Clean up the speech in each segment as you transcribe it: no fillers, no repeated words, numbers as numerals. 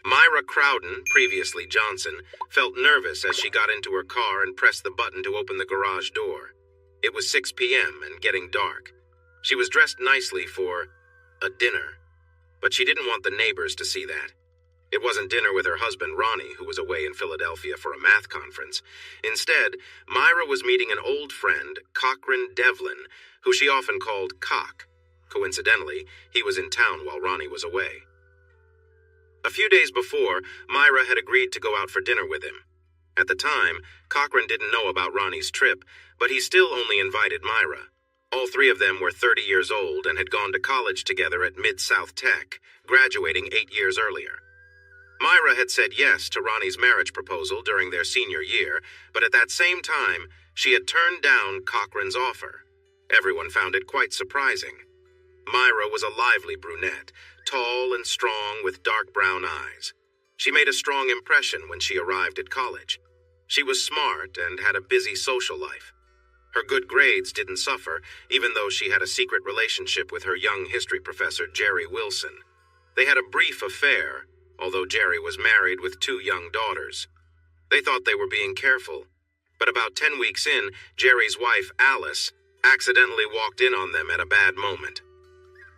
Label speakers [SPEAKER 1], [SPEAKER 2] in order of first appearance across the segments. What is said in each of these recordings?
[SPEAKER 1] Myra Crowden, previously Johnson, felt nervous as she got into her car and pressed the button to open the garage door. It was 6 p.m. and getting dark. She was dressed nicely for a dinner, but she didn't want the neighbors to see that. It wasn't dinner with her husband, Ronnie, who was away in Philadelphia for a math conference. Instead, Myra was meeting an old friend, Cochran Devlin, who she often called Cock. Coincidentally, he was in town while Ronnie was away. A few days before, Myra had agreed to go out for dinner with him. At the time, Cochran didn't know about Ronnie's trip, but he still only invited Myra. All three of them were 30 years old and had gone to college together at Mid-South Tech, graduating 8 years earlier. Myra had said yes to Ronnie's marriage proposal during their senior year, but at that same time, she had turned down Cochran's offer. Everyone found it quite surprising. Myra was a lively brunette, tall and strong with dark brown eyes. She made a strong impression when she arrived at college. She was smart and had a busy social life. Her good grades didn't suffer, even though she had a secret relationship with her young history professor, Jerry Wilson. They had a brief affair, although Jerry was married with 2 young daughters. They thought they were being careful, but about 10 weeks in, Jerry's wife, Alice, accidentally walked in on them at a bad moment.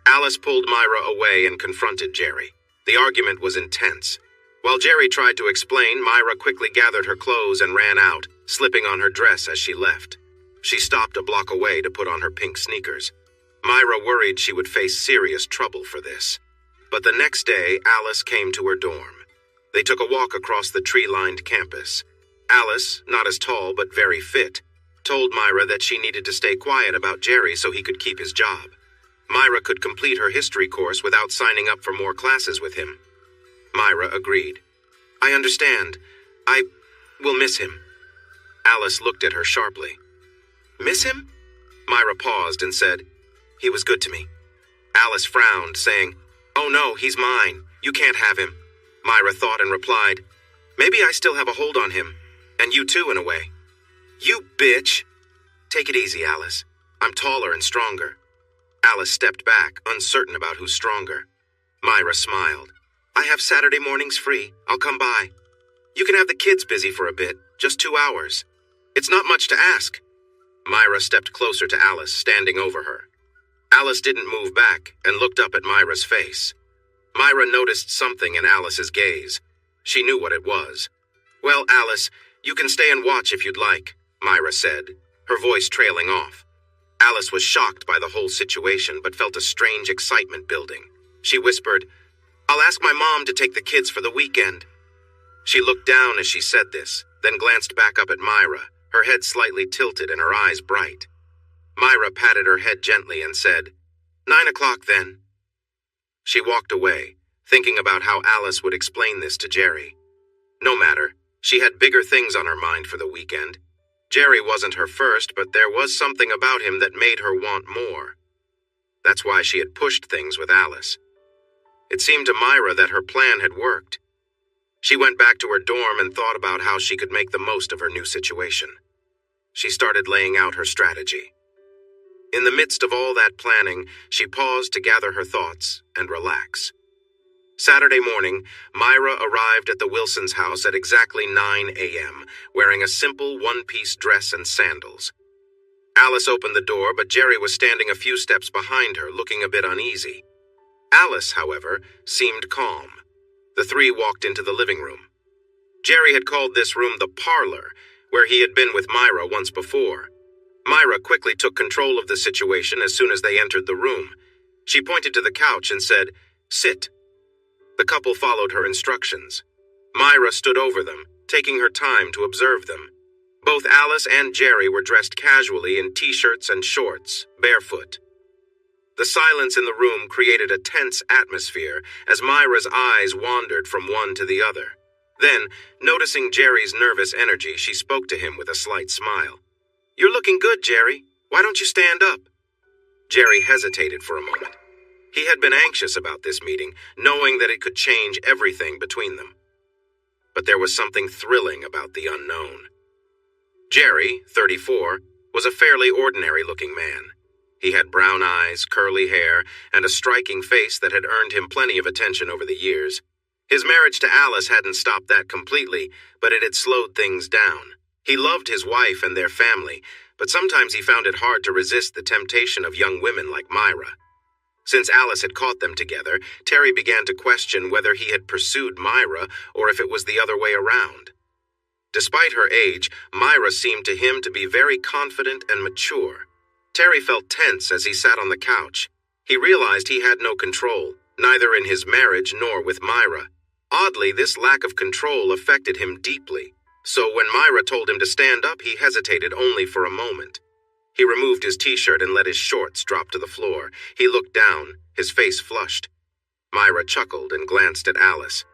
[SPEAKER 1] Alice pulled Myra away and confronted Jerry. The argument was intense. While Jerry tried to explain, Myra quickly gathered her clothes and ran out, slipping on her dress as she left. She stopped a block away to put on her pink sneakers. Myra worried she would face serious trouble for this. But the next day, Alice came to her dorm. They took a walk across the tree-lined campus. Alice, not as tall but very fit, told Myra that she needed to stay quiet about Jerry so he could keep his job. Myra could complete her history course without signing up for more classes with him. Myra agreed. I understand. I will miss him. Alice looked at her sharply. Miss him? Myra paused and said, He was good to me. Alice frowned, saying, Oh no, he's mine. You can't have him. Myra thought and replied, Maybe I still have a hold on him. And you too, in a way. You bitch! Take it easy, Alice. I'm taller and stronger. Alice stepped back, uncertain about who's stronger. Myra smiled. I have Saturday mornings free. I'll come by. You can have the kids busy for a bit, just 2 hours. It's not much to ask. Myra stepped closer to Alice, standing over her. Alice didn't move back and looked up at Myra's face. Myra noticed something in Alice's gaze. She knew what it was. Well, Alice, you can stay and watch if you'd like, Myra said, her voice trailing off. Alice was shocked by the whole situation, but felt a strange excitement building. She whispered, I'll ask my mom to take the kids for the weekend. She looked down as she said this, then glanced back up at Myra, her head slightly tilted and her eyes bright. Myra patted her head gently and said, 9 o'clock then. She walked away, thinking about how Alice would explain this to Jerry. No matter, she had bigger things on her mind for the weekend. Jerry wasn't her first, but there was something about him that made her want more. That's why she had pushed things with Alice. It seemed to Myra that her plan had worked. She went back to her dorm and thought about how she could make the most of her new situation. She started laying out her strategy. In the midst of all that planning, she paused to gather her thoughts and relax. Saturday morning, Myra arrived at the Wilsons' house at exactly 9 a.m., wearing a simple one-piece dress and sandals. Alice opened the door, but Jerry was standing a few steps behind her, looking a bit uneasy. Alice, however, seemed calm. The three walked into the living room. Jerry had called this room the parlor, where he had been with Myra once before. Myra quickly took control of the situation as soon as they entered the room. She pointed to the couch and said, Sit. The couple followed her instructions. Myra stood over them, taking her time to observe them. Both Alice and Jerry were dressed casually in t-shirts and shorts, barefoot. The silence in the room created a tense atmosphere as Myra's eyes wandered from one to the other. Then, noticing Jerry's nervous energy, she spoke to him with a slight smile. You're looking good, Jerry. Why don't you stand up? Jerry hesitated for a moment. He had been anxious about this meeting, knowing that it could change everything between them. But there was something thrilling about the unknown. Jerry, 34, was a fairly ordinary-looking man. He had brown eyes, curly hair, and a striking face that had earned him plenty of attention over the years. His marriage to Alice hadn't stopped that completely, but it had slowed things down. He loved his wife and their family, but sometimes he found it hard to resist the temptation of young women like Myra. Since Alice had caught them together, Terry began to question whether he had pursued Myra or if it was the other way around. Despite her age, Myra seemed to him to be very confident and mature. Terry felt tense as he sat on the couch. He realized he had no control, neither in his marriage nor with Myra. Oddly, this lack of control affected him deeply, so when Myra told him to stand up, he hesitated only for a moment. He removed his t-shirt and let his shorts drop to the floor. He looked down, his face flushed. Myra chuckled and glanced at Alice.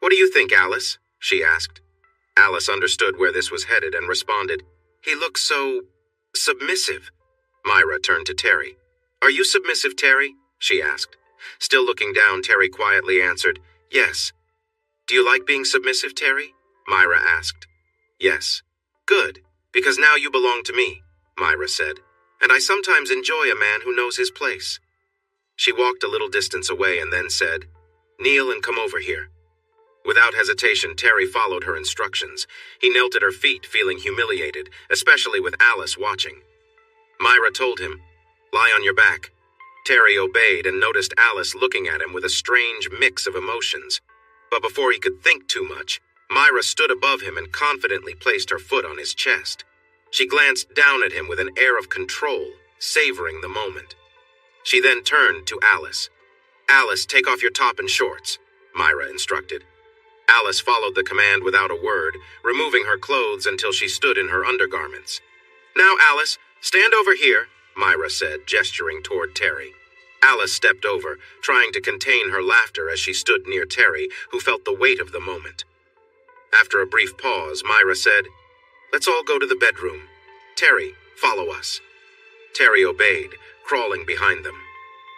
[SPEAKER 1] "What do you think, Alice?" she asked. Alice understood where this was headed and responded, "He looks so submissive." Myra turned to Terry. "Are you submissive, Terry?" she asked. Still looking down, Terry quietly answered, "Yes." "Do you like being submissive, Terry?" Myra asked. "Yes." "Good, because now you belong to me," Myra said, "and I sometimes enjoy a man who knows his place." She walked a little distance away and then said, "Kneel and come over here." Without hesitation, Terry followed her instructions. He knelt at her feet, feeling humiliated, especially with Alice watching. Myra told him, "Lie on your back." Terry obeyed and noticed Alice looking at him with a strange mix of emotions. But before he could think too much, Myra stood above him and confidently placed her foot on his chest. She glanced down at him with an air of control, savoring the moment. She then turned to Alice. "Alice, take off your top and shorts," Myra instructed. Alice followed the command without a word, removing her clothes until she stood in her undergarments. "Now, Alice, stand over here," Myra said, gesturing toward Terry. Alice stepped over, trying to contain her laughter as she stood near Terry, who felt the weight of the moment. After a brief pause, Myra said, "Let's all go to the bedroom. Terry, follow us." Terry obeyed, crawling behind them.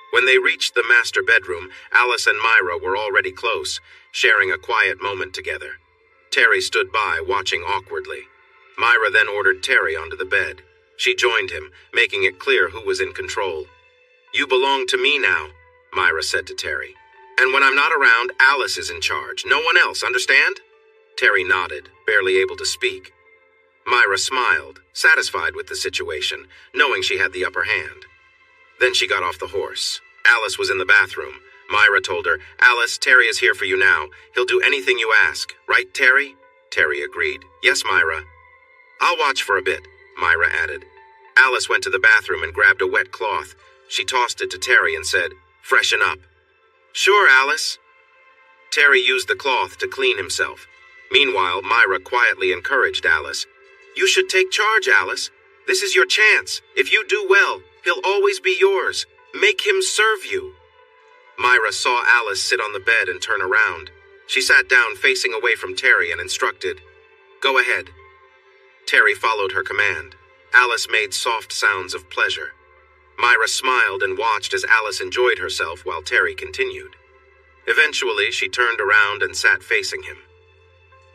[SPEAKER 1] When they reached the master bedroom, Alice and Myra were already close, sharing a quiet moment together. Terry stood by, watching awkwardly. Myra then ordered Terry onto the bed. She joined him, making it clear who was in control. "You belong to me now," Myra said to Terry. "And when I'm not around, Alice is in charge. No one else, understand?" Terry nodded, barely able to speak. Myra smiled, satisfied with the situation, knowing she had the upper hand. Then she got off the horse. Alice was in the bathroom. Myra told her, "Alice, Terry is here for you now. He'll do anything you ask. Right, Terry?" Terry agreed. "Yes, Myra." "I'll watch for a bit," Myra added. Alice went to the bathroom and grabbed a wet cloth. She tossed it to Terry and said, "Freshen up." "Sure, Alice." Terry used the cloth to clean himself. Meanwhile, Myra quietly encouraged Alice. "You should take charge, Alice. This is your chance. If you do well, he'll always be yours. Make him serve you." Myra saw Alice sit on the bed and turn around. She sat down facing away from Terry and instructed, "Go ahead." Terry followed her command. Alice made soft sounds of pleasure. Myra smiled and watched as Alice enjoyed herself while Terry continued. Eventually, she turned around and sat facing him.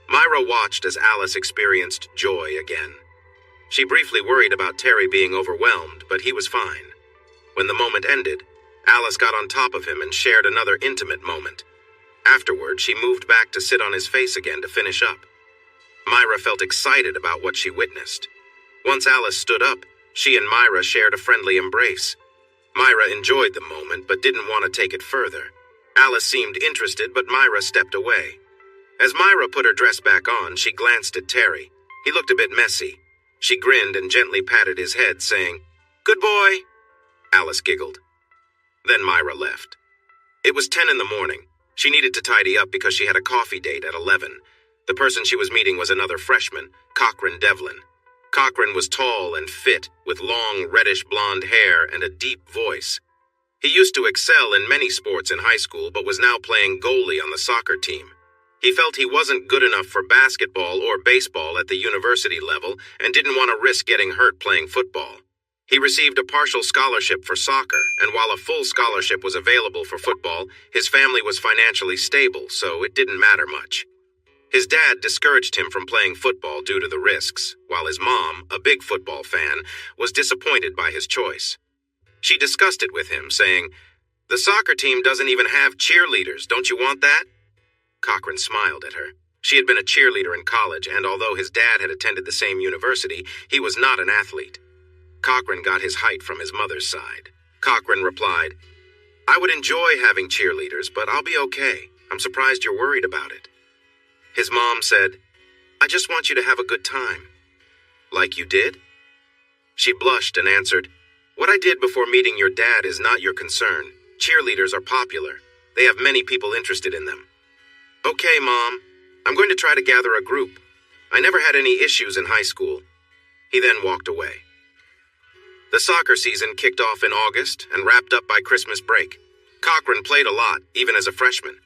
[SPEAKER 1] Myra watched as Alice experienced joy again. She briefly worried about Terry being overwhelmed, but he was fine. When the moment ended, Alice got on top of him and shared another intimate moment. Afterward, she moved back to sit on his face again to finish up. Myra felt excited about what she witnessed. Once Alice stood up, she and Myra shared a friendly embrace. Myra enjoyed the moment but didn't want to take it further. Alice seemed interested, but Myra stepped away. As Myra put her dress back on, she glanced at Terry. He looked a bit messy. She grinned and gently patted his head, saying, "Good boy." Alice giggled. Then Myra left. It was 10 in the morning. She needed to tidy up because she had a coffee date at 11. The person she was meeting was another freshman, Cochran Devlin. Cochran was tall and fit, with long reddish blonde hair and a deep voice. He used to excel in many sports in high school, but was now playing goalie on the soccer team. He felt he wasn't good enough for basketball or baseball at the university level and didn't want to risk getting hurt playing football. He received a partial scholarship for soccer, and while a full scholarship was available for football, his family was financially stable, so it didn't matter much. His dad discouraged him from playing football due to the risks, while his mom, a big football fan, was disappointed by his choice. She discussed it with him, saying, "The soccer team doesn't even have cheerleaders, don't you want that?" Cochran smiled at her. She had been a cheerleader in college, and although his dad had attended the same university, he was not an athlete. Cochran got his height from his mother's side. Cochran replied, "I would enjoy having cheerleaders, but I'll be okay. I'm surprised you're worried about it." His mom said, "I just want you to have a good time." "Like you did?" She blushed and answered, "What I did before meeting your dad is not your concern. Cheerleaders are popular. They have many people interested in them." "Okay, Mom. I'm going to try to gather a group. I never had any issues in high school." He then walked away. The soccer season kicked off in August and wrapped up by Christmas break. Cochran played a lot, even as a freshman.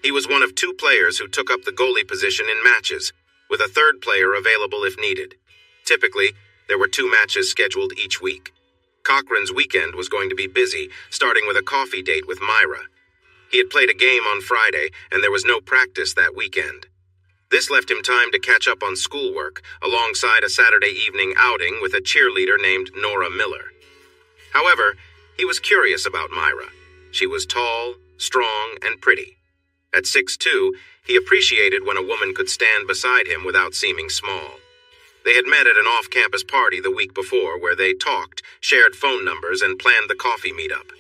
[SPEAKER 1] He was one of 2 players who took up the goalie position in matches, with a 3rd player available if needed. Typically, there were 2 matches scheduled each week. Cochran's weekend was going to be busy, starting with a coffee date with Myra. He had played a game on Friday, and there was no practice that weekend. This left him time to catch up on schoolwork, alongside a Saturday evening outing with a cheerleader named Nora Miller. However, he was curious about Myra. She was tall, strong, and pretty. At 6'2", he appreciated when a woman could stand beside him without seeming small. They had met at an off-campus party the week before where they talked, shared phone numbers, and planned the coffee meetup.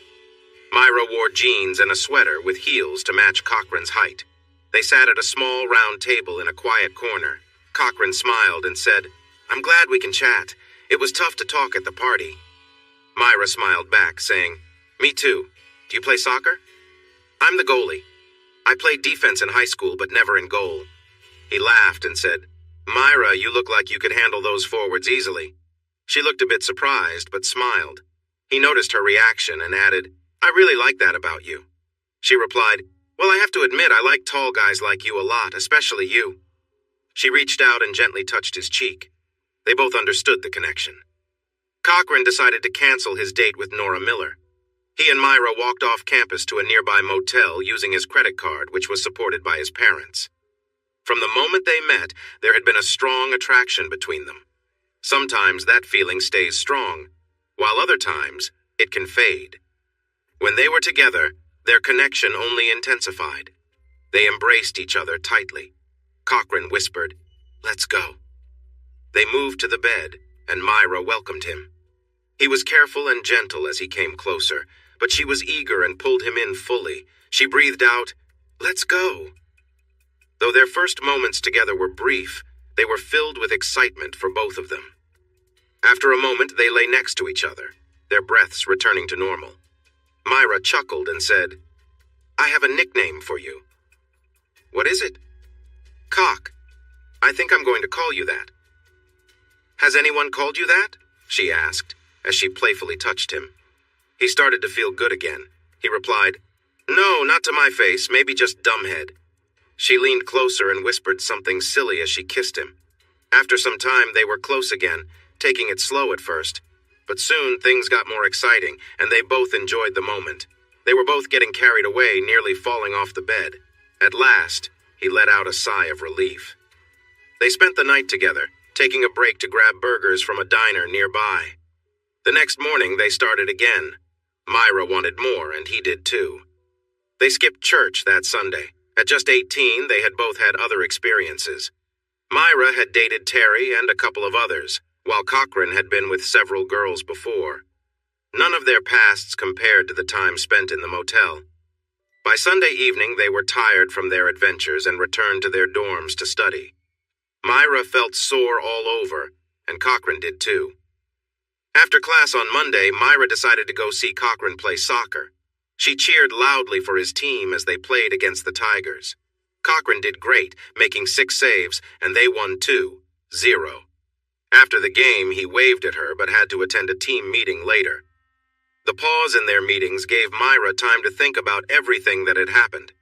[SPEAKER 1] Myra wore jeans and a sweater with heels to match Cochran's height. They sat at a small round table in a quiet corner. Cochran smiled and said, "I'm glad we can chat. It was tough to talk at the party." Myra smiled back, saying, "Me too. Do you play soccer?" "I'm the goalie. I played defense in high school, but never in goal." He laughed and said, "Myra, you look like you could handle those forwards easily." She looked a bit surprised, but smiled. He noticed her reaction and added, "I really like that about you." She replied, "Well, I have to admit I like tall guys like you a lot, especially you." She reached out and gently touched his cheek. They both understood the connection. Cochran decided to cancel his date with Nora Miller. He and Myra walked off campus to a nearby motel using his credit card, which was supported by his parents. From the moment they met, there had been a strong attraction between them. Sometimes that feeling stays strong, while other times it can fade. When they were together, their connection only intensified. They embraced each other tightly. Cochran whispered, "Let's go." They moved to the bed, and Myra welcomed him. He was careful and gentle as he came closer, but she was eager and pulled him in fully. She breathed out, "Let's go." Though their first moments together were brief, they were filled with excitement for both of them. After a moment, they lay next to each other, their breaths returning to normal. Myra chuckled and said, "I have a nickname for you." "What is it?" "Cock. I think I'm going to call you that." "Has anyone called you that?" she asked, as she playfully touched him. He started to feel good again. He replied, "No, not to my face, maybe just dumbhead." She leaned closer and whispered something silly as she kissed him. After some time, they were close again, taking it slow at first. But soon, things got more exciting, and they both enjoyed the moment. They were both getting carried away, nearly falling off the bed. At last, he let out a sigh of relief. They spent the night together, taking a break to grab burgers from a diner nearby. The next morning, they started again. Myra wanted more, and he did too. They skipped church that Sunday. At just 18, they had both had other experiences. Myra had dated Terry and a couple of others, while Cochran had been with several girls before. None of their pasts compared to the time spent in the motel. By Sunday evening, they were tired from their adventures and returned to their dorms to study. Myra felt sore all over, and Cochran did too. After class on Monday, Myra decided to go see Cochran play soccer. She cheered loudly for his team as they played against the Tigers. Cochran did great, making 6 saves, and they won 2-0. After the game, he waved at her but had to attend a team meeting later. The pause in their meetings gave Myra time to think about everything that had happened.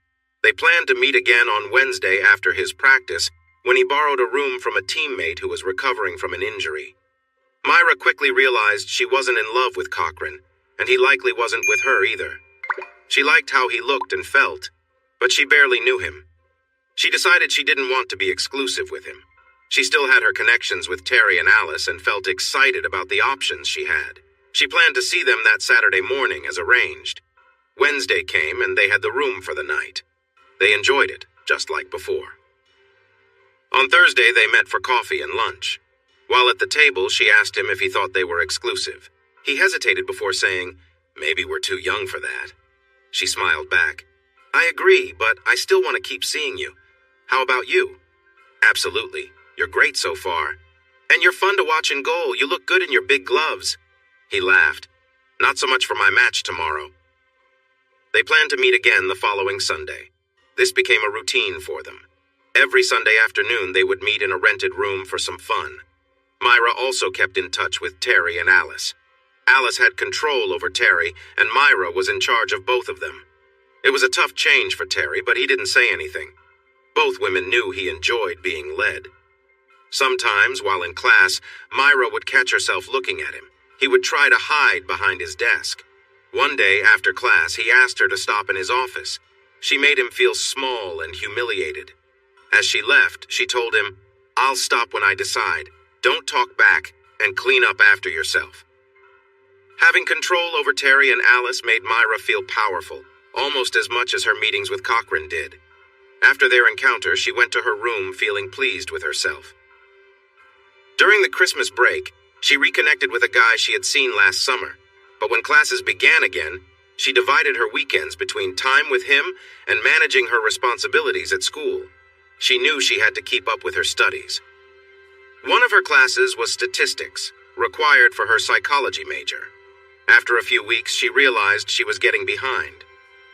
[SPEAKER 1] They planned to meet again on Wednesday after his practice, when he borrowed a room from a teammate who was recovering from an injury. Myra quickly realized she wasn't in love with Cochran, and he likely wasn't with her either. She liked how he looked and felt, but she barely knew him. She decided she didn't want to be exclusive with him. She still had her connections with Terry and Alice and felt excited about the options she had. She planned to see them that Saturday morning as arranged. Wednesday came and they had the room for the night. They enjoyed it, just like before. On Thursday, they met for coffee and lunch. While at the table, she asked him if he thought they were exclusive. He hesitated before saying, "Maybe we're too young for that." She smiled back. "I agree, but I still want to keep seeing you. How about you?" "Absolutely. You're great so far. And you're fun to watch in goal. You look good in your big gloves." He laughed. "Not so much for my match tomorrow." They planned to meet again the following Sunday. This became a routine for them. Every Sunday afternoon, they would meet in a rented room for some fun. Myra also kept in touch with Terry and Alice. Alice had control over Terry, and Myra was in charge of both of them. It was a tough change for Terry, but he didn't say anything. Both women knew he enjoyed being led. Sometimes, while in class, Myra would catch herself looking at him. He would try to hide behind his desk. One day, after class, he asked her to stop in his office. She made him feel small and humiliated. As she left, she told him, "I'll stop when I decide. Don't talk back, and clean up after yourself." Having control over Terry and Alice made Myra feel powerful, almost as much as her meetings with Cochran did. After their encounter, she went to her room feeling pleased with herself. During the Christmas break, she reconnected with a guy she had seen last summer, but when classes began again, she divided her weekends between time with him and managing her responsibilities at school. She knew she had to keep up with her studies. One of her classes was statistics, required for her psychology major. After a few weeks, she realized she was getting behind.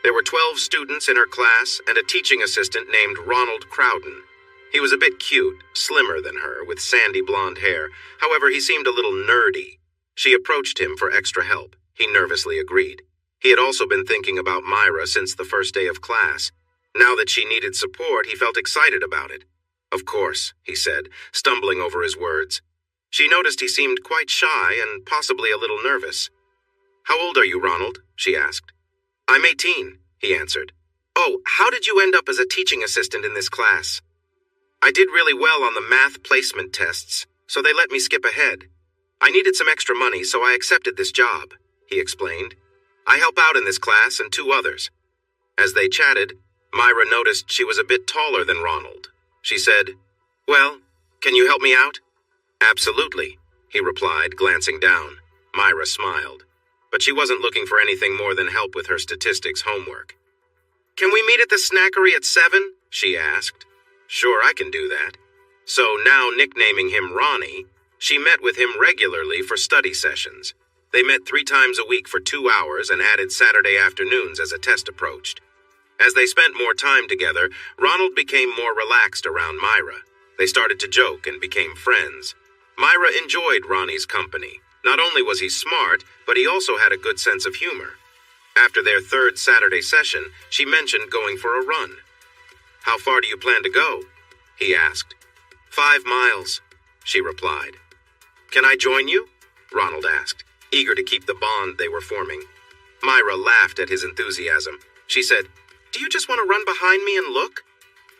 [SPEAKER 1] There were 12 students in her class and a teaching assistant named Ronald Crowden. He was a bit cute, slimmer than her, with sandy blonde hair. However, he seemed a little nerdy. She approached him for extra help. He nervously agreed. He had also been thinking about Myra since the first day of class. Now that she needed support, he felt excited about it. "Of course," he said, stumbling over his words. She noticed he seemed quite shy and possibly a little nervous. "How old are you, Ronald?" she asked. "I'm 18, he answered. "Oh, how did you end up as a teaching assistant in this class?" "I did really well on the math placement tests, so they let me skip ahead. I needed some extra money, so I accepted this job," he explained. "I help out in this class and 2 others." As they chatted, Myra noticed she was a bit taller than Ronald. She said, "Well, can you help me out?" "Absolutely," he replied, glancing down. Myra smiled, but she wasn't looking for anything more than help with her statistics homework. "Can we meet at the snackery at 7? She asked. "Sure, I can do that." So now nicknaming him Ronnie, she met with him regularly for study sessions. They met 3 times a week for 2 hours and added Saturday afternoons as a test approached. As they spent more time together, Ronald became more relaxed around Myra. They started to joke and became friends. Myra enjoyed Ronnie's company. Not only was he smart, but he also had a good sense of humor. After their 3rd Saturday session, she mentioned going for a run. "How far do you plan to go?" he asked. 5 miles, she replied. "Can I join you?" Ronald asked, eager to keep the bond they were forming. Myra laughed at his enthusiasm. She said, "Do you just want to run behind me and look?"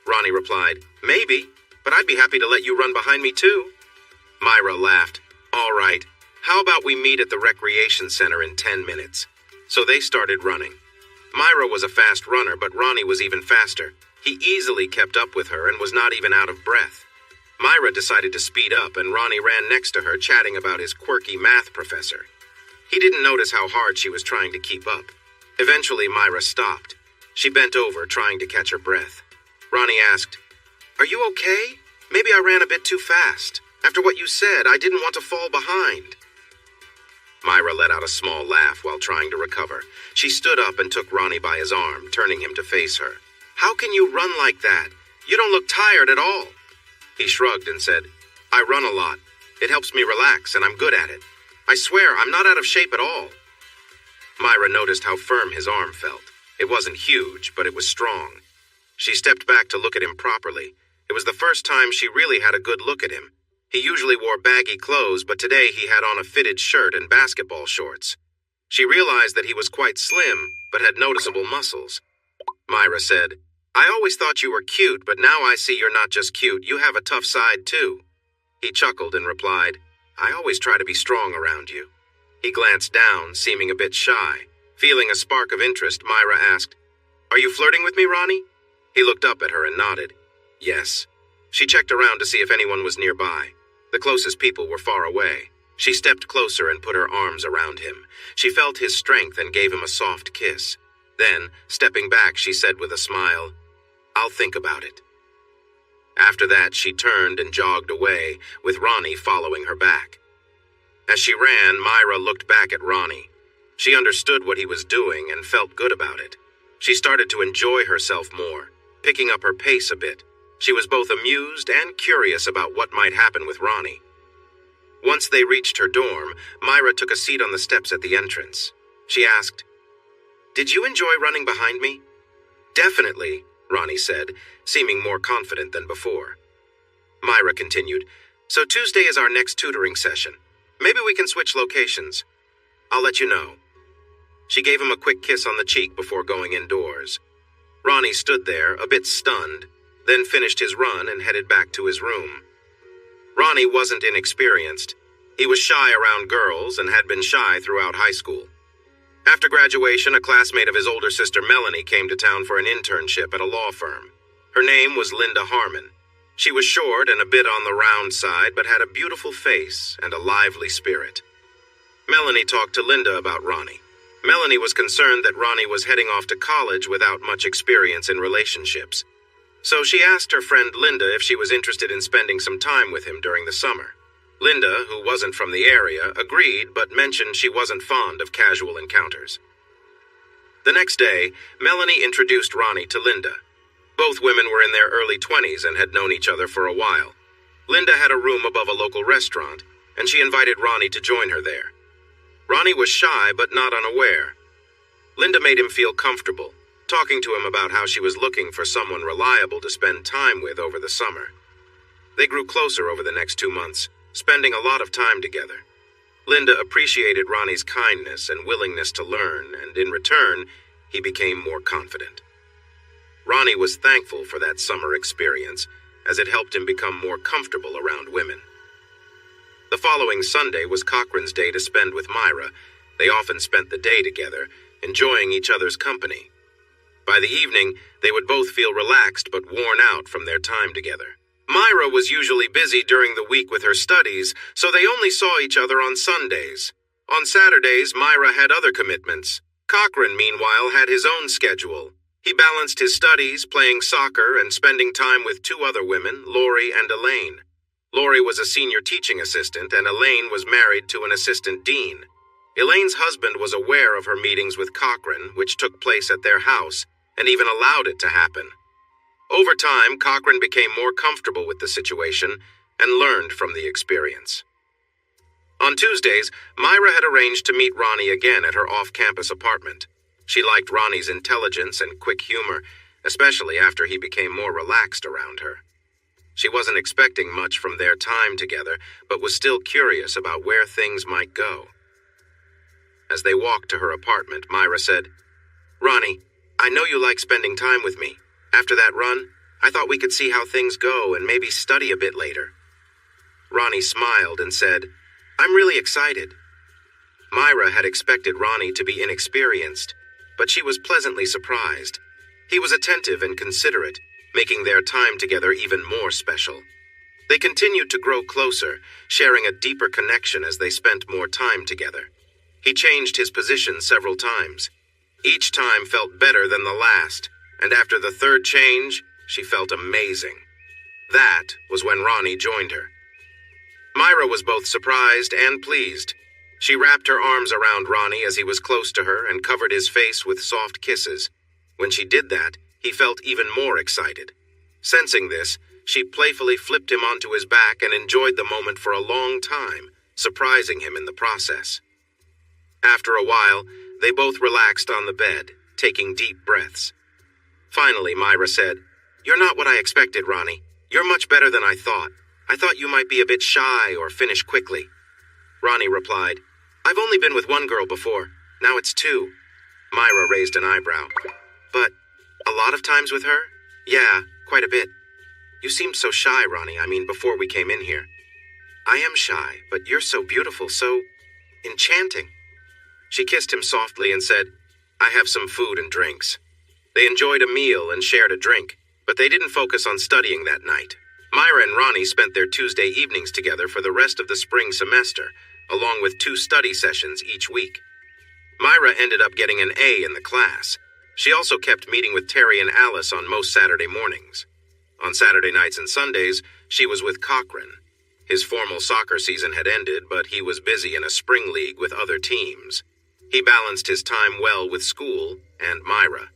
[SPEAKER 1] Ronnie replied, "Maybe, but I'd be happy to let you run behind me too." Myra laughed. "All right, how about we meet at the recreation center in 10 minutes? So they started running. Myra was a fast runner, but Ronnie was even faster. He easily kept up with her and was not even out of breath. Myra decided to speed up, and Ronnie ran next to her, chatting about his quirky math professor. He didn't notice how hard she was trying to keep up. Eventually, Myra stopped. She bent over, trying to catch her breath. Ronnie asked, "Are you okay? Maybe I ran a bit too fast. After what you said, I didn't want to fall behind." Myra let out a small laugh while trying to recover. She stood up and took Ronnie by his arm, turning him to face her. "How can you run like that? You don't look tired at all." He shrugged and said, "I run a lot. It helps me relax, and I'm good at it. I swear, I'm not out of shape at all." Myra noticed how firm his arm felt. It wasn't huge, but it was strong. She stepped back to look at him properly. It was the first time she really had a good look at him. He usually wore baggy clothes, but today he had on a fitted shirt and basketball shorts. She realized that he was quite slim, but had noticeable muscles. Myra said, "I always thought you were cute, but now I see you're not just cute, you have a tough side too." He chuckled and replied, "I always try to be strong around you." He glanced down, seeming a bit shy. Feeling a spark of interest, Myra asked, "Are you flirting with me, Ronnie?" He looked up at her and nodded. Yes. She checked around to see if anyone was nearby. The closest people were far away. She stepped closer and put her arms around him. She felt his strength and gave him a soft kiss. Then, stepping back, she said with a smile, "I'll think about it." After that, she turned and jogged away, with Ronnie following her back. As she ran, Myra looked back at Ronnie. She understood what he was doing and felt good about it. She started to enjoy herself more, picking up her pace a bit. She was both amused and curious about what might happen with Ronnie. Once they reached her dorm, Myra took a seat on the steps at the entrance. She asked, "Did you enjoy running behind me?" "Definitely," Ronnie said, seeming more confident than before. Myra continued, "So Tuesday is our next tutoring session. Maybe we can switch locations. I'll let you know." She gave him a quick kiss on the cheek before going indoors. Ronnie stood there, a bit stunned, then finished his run and headed back to his room. Ronnie wasn't inexperienced. He was shy around girls and had been shy throughout high school. After graduation, a classmate of his older sister Melanie came to town for an internship at a law firm. Her name was Linda Harmon. She was short and a bit on the round side, but had a beautiful face and a lively spirit. Melanie talked to Linda about Ronnie. Melanie was concerned that Ronnie was heading off to college without much experience in relationships. So she asked her friend Linda if she was interested in spending some time with him during the summer. Linda, who wasn't from the area, agreed but mentioned she wasn't fond of casual encounters. The next day, Melanie introduced Ronnie to Linda. Both women were in their early 20s and had known each other for a while. Linda had a room above a local restaurant, and she invited Ronnie to join her there. Ronnie was shy but not unaware. Linda made him feel comfortable, talking to him about how she was looking for someone reliable to spend time with over the summer. They grew closer over the next 2 months, spending a lot of time together. Linda appreciated Ronnie's kindness and willingness to learn, and in return, he became more confident. Ronnie was thankful for that summer experience, as it helped him become more comfortable around women. The following Sunday was Cochran's day to spend with Myra. They often spent the day together, enjoying each other's company. By the evening, they would both feel relaxed but worn out from their time together. Myra was usually busy during the week with her studies, so they only saw each other on Sundays. On Saturdays, Myra had other commitments. Cochran, meanwhile, had his own schedule. He balanced his studies, playing soccer, and spending time with 2 other women, Lori and Elaine. Lori was a senior teaching assistant, and Elaine was married to an assistant dean. Elaine's husband was aware of her meetings with Cochran, which took place at their house, and even allowed it to happen. Over time, Cochran became more comfortable with the situation and learned from the experience. On Tuesdays, Myra had arranged to meet Ronnie again at her off-campus apartment. She liked Ronnie's intelligence and quick humor, especially after he became more relaxed around her. She wasn't expecting much from their time together, but was still curious about where things might go. As they walked to her apartment, Myra said, "Ronnie, I know you like spending time with me. After that run, I thought we could see how things go and maybe study a bit later." Ronnie smiled and said, "I'm really excited." Myra had expected Ronnie to be inexperienced, but she was pleasantly surprised. He was attentive and considerate, making their time together even more special. They continued to grow closer, sharing a deeper connection as they spent more time together. He changed his position several times. Each time felt better than the last, and after the third change, she felt amazing. That was when Ronnie joined her. Myra was both surprised and pleased. She wrapped her arms around Ronnie as he was close to her and covered his face with soft kisses. When she did that, he felt even more excited. Sensing this, she playfully flipped him onto his back and enjoyed the moment for a long time, surprising him in the process. After a while, they both relaxed on the bed, taking deep breaths. Finally, Myra said, "You're not what I expected, Ronnie. You're much better than I thought. I thought you might be a bit shy or finish quickly." Ronnie replied, "I've only been with one girl before. Now it's 2. Myra raised an eyebrow. "But a lot of times with her?" "Yeah, quite a bit. You seemed so shy, Ronnie, before we came in here." "I am shy, but you're so beautiful, so enchanting." She kissed him softly and said, "I have some food and drinks." They enjoyed a meal and shared a drink, but they didn't focus on studying that night. Myra and Ronnie spent their Tuesday evenings together for the rest of the spring semester, along with 2 study sessions each week. Myra ended up getting an A in the class. She also kept meeting with Terry and Alice on most Saturday mornings. On Saturday nights and Sundays, she was with Cochran. His formal soccer season had ended, but he was busy in a spring league with other teams. He balanced his time well with school and Myra.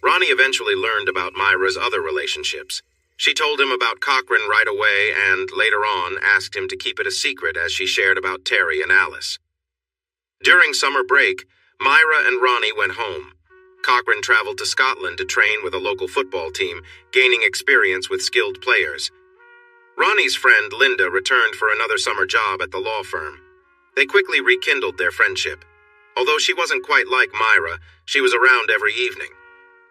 [SPEAKER 1] Ronnie eventually learned about Myra's other relationships. She told him about Cochran right away and, later on, asked him to keep it a secret as she shared about Terry and Alice. During summer break, Myra and Ronnie went home. Cochran traveled to Scotland to train with a local football team, gaining experience with skilled players. Ronnie's friend Linda returned for another summer job at the law firm. They quickly rekindled their friendship. Although she wasn't quite like Myra, she was around every evening.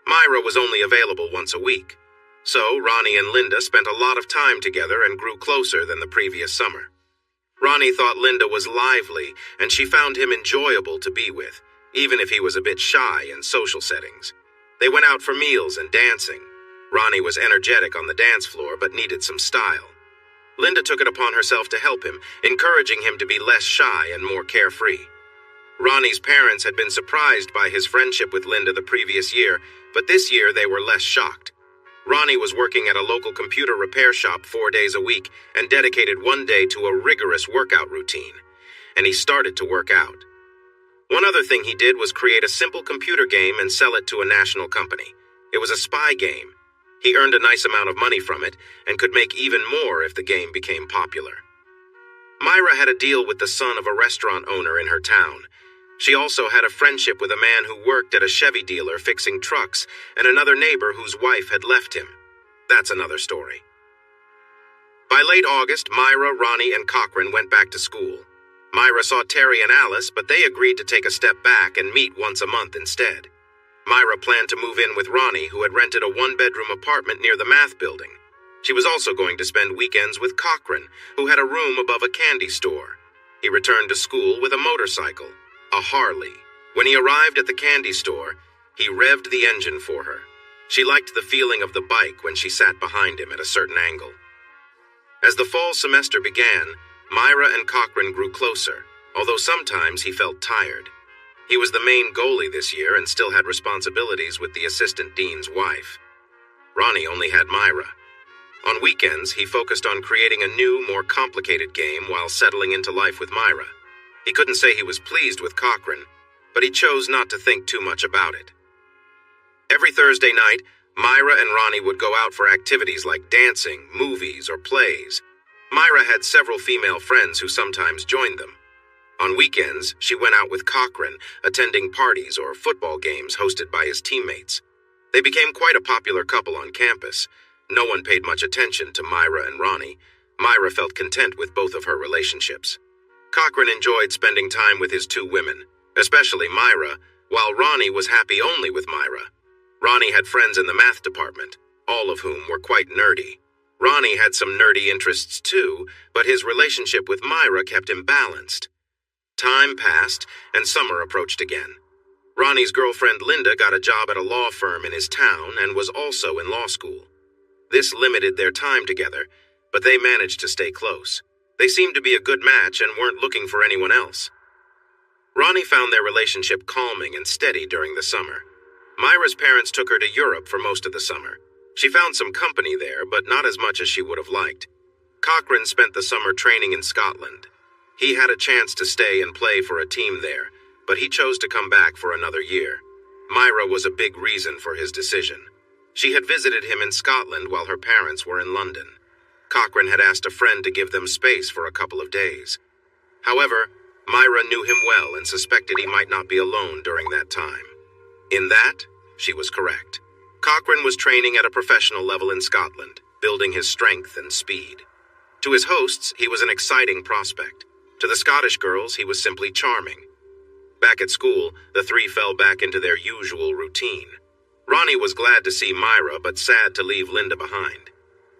[SPEAKER 1] Myra was only available once a week. So Ronnie and Linda spent a lot of time together and grew closer than the previous summer. Ronnie thought Linda was lively, and she found him enjoyable to be with, even if he was a bit shy in social settings. They went out for meals and dancing. Ronnie was energetic on the dance floor but needed some style. Linda took it upon herself to help him, encouraging him to be less shy and more carefree. Ronnie's parents had been surprised by his friendship with Linda the previous year, but this year they were less shocked. Ronnie was working at a local computer repair shop 4 days a week and dedicated one day to a rigorous workout routine. And he started to work out. One other thing he did was create a simple computer game and sell it to a national company. It was a spy game. He earned a nice amount of money from it and could make even more if the game became popular. Myra had a deal with the son of a restaurant owner in her town. She also had a friendship with a man who worked at a Chevy dealer fixing trucks and another neighbor whose wife had left him. That's another story. By late August, Myra, Ronnie, and Cochran went back to school. Myra saw Terry and Alice, but they agreed to take a step back and meet once a month instead. Myra planned to move in with Ronnie, who had rented a 1-bedroom apartment near the math building. She was also going to spend weekends with Cochran, who had a room above a candy store. He returned to school with a motorcycle, a Harley. When he arrived at the candy store, he revved the engine for her. She liked the feeling of the bike when she sat behind him at a certain angle. As the fall semester began, Myra and Cochran grew closer, although sometimes he felt tired. He was the main goalie this year and still had responsibilities with the assistant dean's wife. Ronnie only had Myra. On weekends, he focused on creating a new, more complicated game while settling into life with Myra. He couldn't say he was pleased with Cochran, but he chose not to think too much about it. Every Thursday night, Myra and Ronnie would go out for activities like dancing, movies, or plays. Myra had several female friends who sometimes joined them. On weekends, she went out with Cochran, attending parties or football games hosted by his teammates. They became quite a popular couple on campus. No one paid much attention to Myra and Ronnie. Myra felt content with both of her relationships. Cochran enjoyed spending time with his 2 women, especially Myra, while Ronnie was happy only with Myra. Ronnie had friends in the math department, all of whom were quite nerdy. Ronnie had some nerdy interests too, but his relationship with Myra kept him balanced. Time passed, and summer approached again. Ronnie's girlfriend Linda got a job at a law firm in his town and was also in law school. This limited their time together, but they managed to stay close. They seemed to be a good match and weren't looking for anyone else. Ronnie found their relationship calming and steady during the summer. Myra's parents took her to Europe for most of the summer. She found some company there, but not as much as she would have liked. Cochran spent the summer training in Scotland. He had a chance to stay and play for a team there, but he chose to come back for another year. Myra was a big reason for his decision. She had visited him in Scotland while her parents were in London. Cochran had asked a friend to give them space for a couple of days. However, Myra knew him well and suspected he might not be alone during that time. In that, she was correct. Cochran was training at a professional level in Scotland, building his strength and speed. To his hosts, he was an exciting prospect. To the Scottish girls, he was simply charming. Back at school, the 3 fell back into their usual routine. Ronnie was glad to see Myra, but sad to leave Linda behind.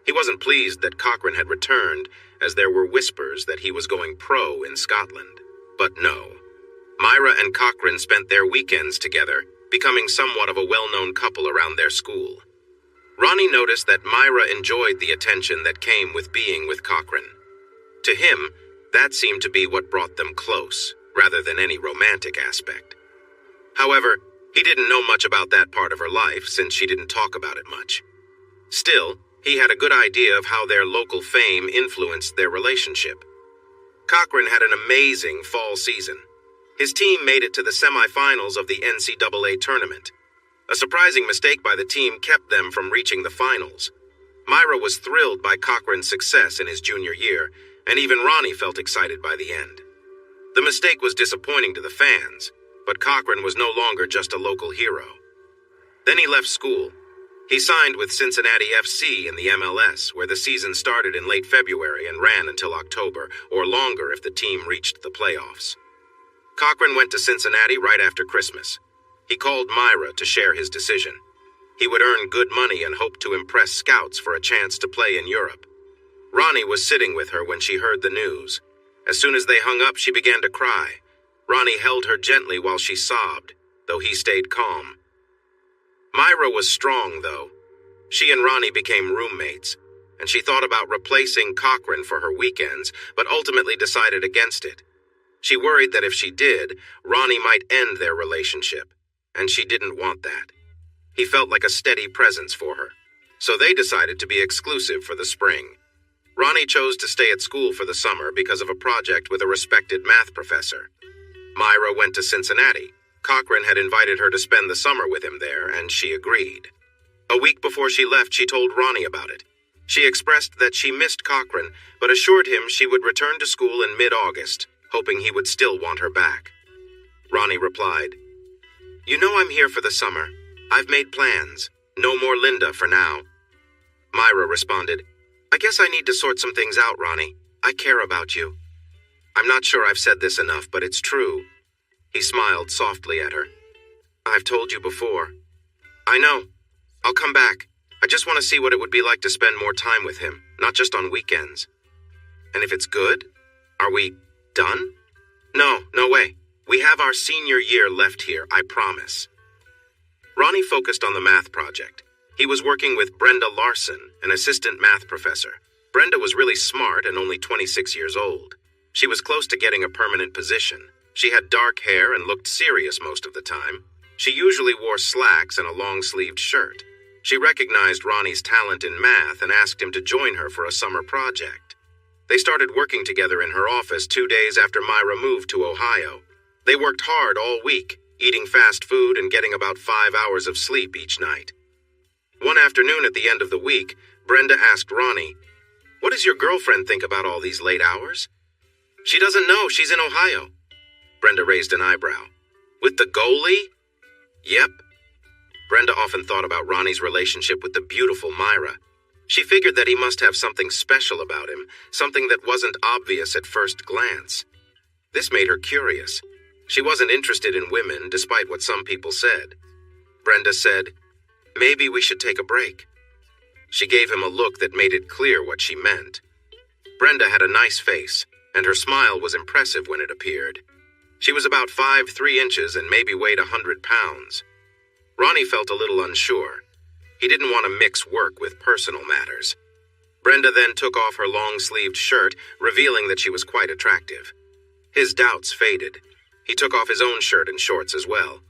[SPEAKER 1] He wasn't pleased that Cochran had returned, as there were whispers that he was going pro in Scotland. But no. Myra and Cochran spent their weekends together, becoming somewhat of a well-known couple around their school. Ronnie noticed that Myra enjoyed the attention that came with being with Cochran. To him, that seemed to be what brought them close, rather than any romantic aspect. However, he didn't know much about that part of her life since she didn't talk about it much. Still, he had a good idea of how their local fame influenced their relationship. Cochran had an amazing fall season. His team made it to the semifinals of the NCAA tournament. A surprising mistake by the team kept them from reaching the finals. Myra was thrilled by Cochran's success in his junior year, and even Ronnie felt excited by the end. The mistake was disappointing to the fans, but Cochran was no longer just a local hero. Then he left school. He signed with Cincinnati FC in the MLS, where the season started in late February and ran until October, or longer if the team reached the playoffs. Cochran went to Cincinnati right after Christmas. He called Myra to share his decision. He would earn good money and hoped to impress scouts for a chance to play in Europe. Ronnie was sitting with her when she heard the news. As soon as they hung up, she began to cry. Ronnie held her gently while she sobbed, though he stayed calm. Myra was strong, though. She and Ronnie became roommates, and she thought about replacing Cochran for her weekends, but ultimately decided against it. She worried that if she did, Ronnie might end their relationship, and she didn't want that. He felt like a steady presence for her, so they decided to be exclusive for the spring. Ronnie chose to stay at school for the summer because of a project with a respected math professor. Myra went to Cincinnati. Cochran had invited her to spend the summer with him there, and she agreed. A week before she left, she told Ronnie about it. She expressed that she missed Cochran, but assured him she would return to school in mid-August, hoping he would still want her back. Ronnie replied, "You know I'm here for the summer. I've made plans. No more Linda for now." Myra responded, "I guess I need to sort some things out, Ronnie. I care about you." "I'm not sure I've said this enough, but it's true." He smiled softly at her. "I've told you before." "I know. I'll come back. I just want to see what it would be like to spend more time with him, not just on weekends." "And if it's good? Are we done?" No way. We have our senior year left here, I promise." Ronnie focused on the math project. He was working with Brenda Larson, an assistant math professor. Brenda was really smart and only 26 years old. She was close to getting a permanent position. She had dark hair and looked serious most of the time. She usually wore slacks and a long-sleeved shirt. She recognized Ronnie's talent in math and asked him to join her for a summer project. They started working together in her office 2 days after Myra moved to Ohio. They worked hard all week, eating fast food and getting about 5 hours of sleep each night. One afternoon at the end of the week, Brenda asked Ronnie, "What does your girlfriend think about all these late hours?" "She doesn't know. She's in Ohio." Brenda raised an eyebrow. "With the goalie?" "Yep." Brenda often thought about Ronnie's relationship with the beautiful Myra. She figured that he must have something special about him, something that wasn't obvious at first glance. This made her curious. She wasn't interested in women, despite what some people said. Brenda said, "Maybe we should take a break." She gave him a look that made it clear what she meant. Brenda had a nice face, and her smile was impressive when it appeared. She was about 5'3" and maybe weighed 100 pounds. Ronnie felt a little unsure. He didn't want to mix work with personal matters. Brenda then took off her long-sleeved shirt, revealing that she was quite attractive. His doubts faded. He took off his own shirt and shorts as well.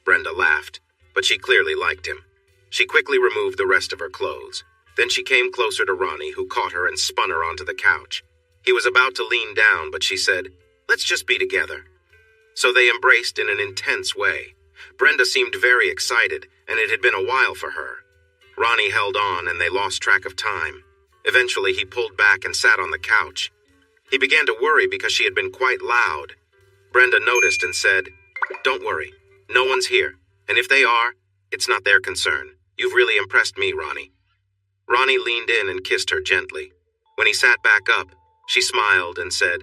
[SPEAKER 1] Brenda laughed, but she clearly liked him. She quickly removed the rest of her clothes. Then she came closer to Ronnie, who caught her and spun her onto the couch. He was about to lean down, but she said, "Let's just be together." So they embraced in an intense way. Brenda seemed very excited, and it had been a while for her. Ronnie held on, and they lost track of time. Eventually, he pulled back and sat on the couch. He began to worry because she had been quite loud. Brenda noticed and said, "Don't worry. No one's here. And if they are, it's not their concern. You've really impressed me, Ronnie." Ronnie leaned in and kissed her gently. When he sat back up, she smiled and said,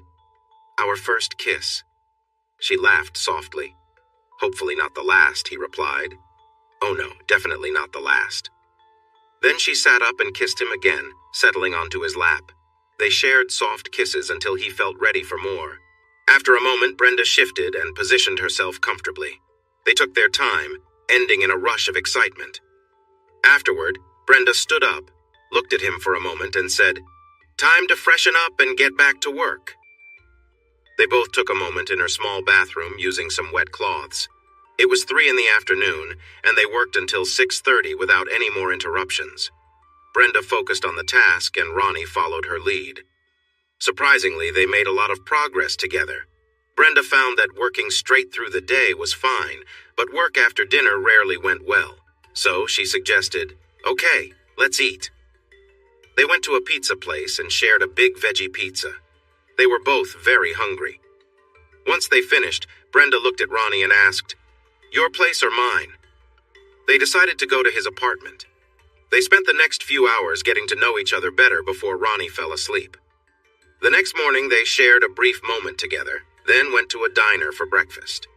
[SPEAKER 1] "Our first kiss." She laughed softly. "Hopefully not the last," he replied. "Oh no, definitely not the last." Then she sat up and kissed him again, settling onto his lap. They shared soft kisses until he felt ready for more. After a moment, Brenda shifted and positioned herself comfortably. They took their time, ending in a rush of excitement. Afterward, Brenda stood up, looked at him for a moment, and said, "Time to freshen up and get back to work." They both took a moment in her small bathroom using some wet cloths. It was 3 in the afternoon, and they worked until 6:30 without any more interruptions. Brenda focused on the task, and Ronnie followed her lead. Surprisingly, they made a lot of progress together. Brenda found that working straight through the day was fine, but work after dinner rarely went well. So she suggested, "Okay, let's eat." They went to a pizza place and shared a big veggie pizza. They were both very hungry. Once they finished, Brenda looked at Ronnie and asked, "Your place or mine?" They decided to go to his apartment. They spent the next few hours getting to know each other better before Ronnie fell asleep. The next morning, they shared a brief moment together, then went to a diner for breakfast.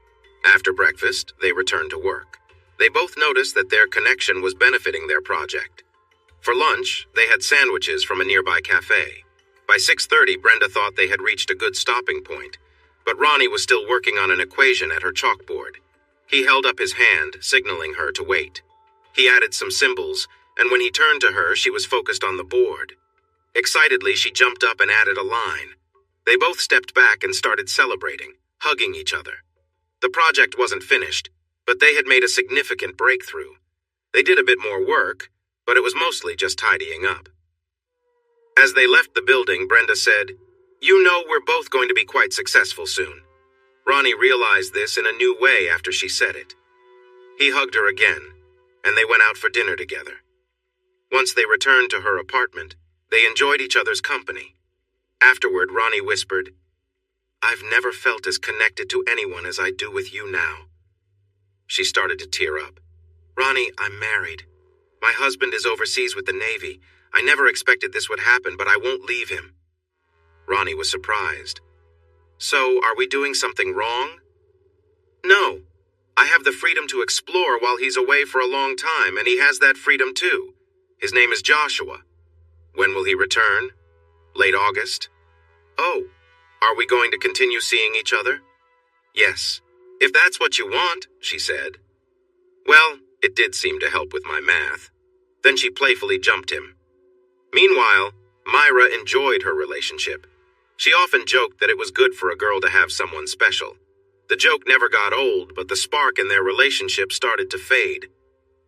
[SPEAKER 1] After breakfast, they returned to work. They both noticed that their connection was benefiting their project. For lunch, they had sandwiches from a nearby cafe. By 6:30, Brenda thought they had reached a good stopping point, but Ronnie was still working on an equation at her chalkboard. He held up his hand, signaling her to wait. He added some symbols, and when he turned to her, she was focused on the board. Excitedly, she jumped up and added a line. They both stepped back and started celebrating, hugging each other. The project wasn't finished, but they had made a significant breakthrough. They did a bit more work, but it was mostly just tidying up. As they left the building, Brenda said, "You know we're both going to be quite successful soon." Ronnie realized this in a new way after she said it. He hugged her again, and they went out for dinner together. Once they returned to her apartment, they enjoyed each other's company. Afterward, Ronnie whispered, "I've never felt as connected to anyone as I do with you now." She started to tear up. "Ronnie, I'm married. My husband is overseas with the Navy. I never expected this would happen, but I won't leave him." Ronnie was surprised. "So, are we doing something wrong?" "No. I have the freedom to explore while he's away for a long time, and he has that freedom too. His name is Joshua." "When will he return?" "Late August." "Oh, are we going to continue seeing each other?" "Yes. If that's what you want," she said. Well, it did seem to help with my math. Then she playfully jumped him. Meanwhile, Myra enjoyed her relationship. She often joked that it was good for a girl to have someone special. The joke never got old, but the spark in their relationship started to fade.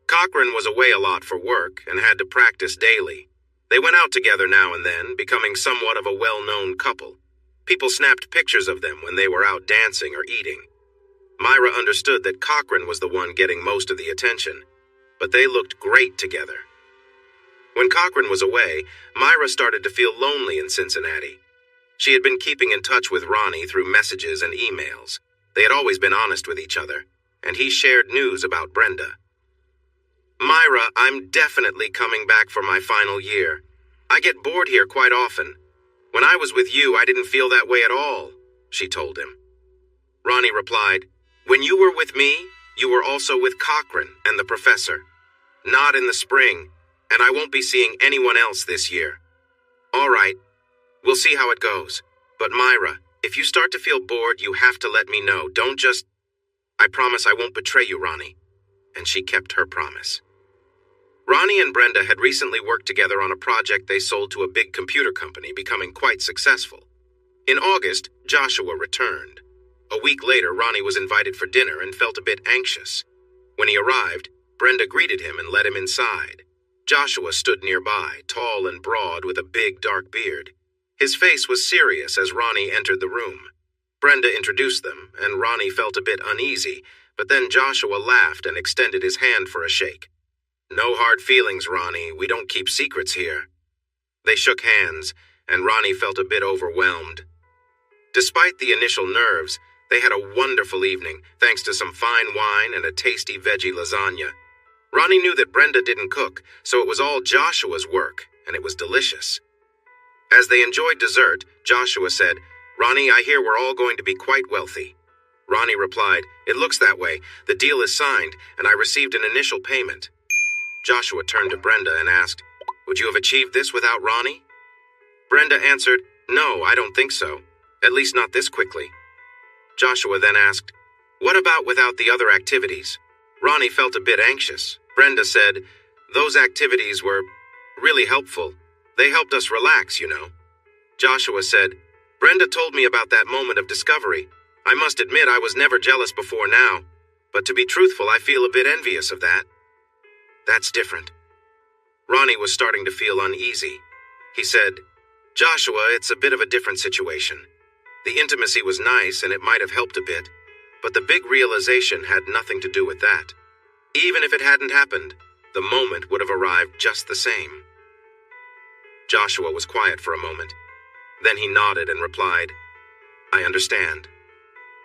[SPEAKER 1] Cochran was away a lot for work and had to practice daily. They went out together now and then, becoming somewhat of a well-known couple. People snapped pictures of them when they were out dancing or eating. Myra understood that Cochran was the one getting most of the attention, but they looked great together. When Cochran was away, Myra started to feel lonely in Cincinnati. She had been keeping in touch with Ronnie through messages and emails. They had always been honest with each other, and he shared news about Brenda. "Myra, I'm definitely coming back for my final year. I get bored here quite often. When I was with you, I didn't feel that way at all," she told him. Ronnie replied, "When you were with me, you were also with Cochran and the professor. Not in the spring, and I won't be seeing anyone else this year. All right, we'll see how it goes. But Myra, if you start to feel bored, you have to let me know. Don't just... I promise I won't betray you, Ronnie." And she kept her promise. Ronnie and Brenda had recently worked together on a project they sold to a big computer company, becoming quite successful. In August, Joshua returned. A week later, Ronnie was invited for dinner and felt a bit anxious. When he arrived, Brenda greeted him and led him inside. Joshua stood nearby, tall and broad with a big dark beard. His face was serious as Ronnie entered the room. Brenda introduced them, and Ronnie felt a bit uneasy, but then Joshua laughed and extended his hand for a shake. "No hard feelings, Ronnie. We don't keep secrets here." They shook hands, and Ronnie felt a bit overwhelmed. Despite the initial nerves, they had a wonderful evening, thanks to some fine wine and a tasty veggie lasagna. Ronnie knew that Brenda didn't cook, so it was all Joshua's work, and it was delicious. As they enjoyed dessert, Joshua said, "Ronnie, I hear we're all going to be quite wealthy." Ronnie replied, "It looks that way. The deal is signed, and I received an initial payment." Joshua turned to Brenda and asked, "Would you have achieved this without Ronnie?" Brenda answered, "No, I don't think so. At least not this quickly." Joshua then asked, "What about without the other activities?" Ronnie felt a bit anxious. Brenda said, "Those activities were really helpful. They helped us relax, you know." Joshua said, "Brenda told me about that moment of discovery. I must admit I was never jealous before now, but to be truthful, I feel a bit envious of that." "That's different." Ronnie was starting to feel uneasy. He said, "Joshua, it's a bit of a different situation. The intimacy was nice and it might have helped a bit, but the big realization had nothing to do with that. Even if it hadn't happened, the moment would have arrived just the same." Joshua was quiet for a moment. Then he nodded and replied, "I understand.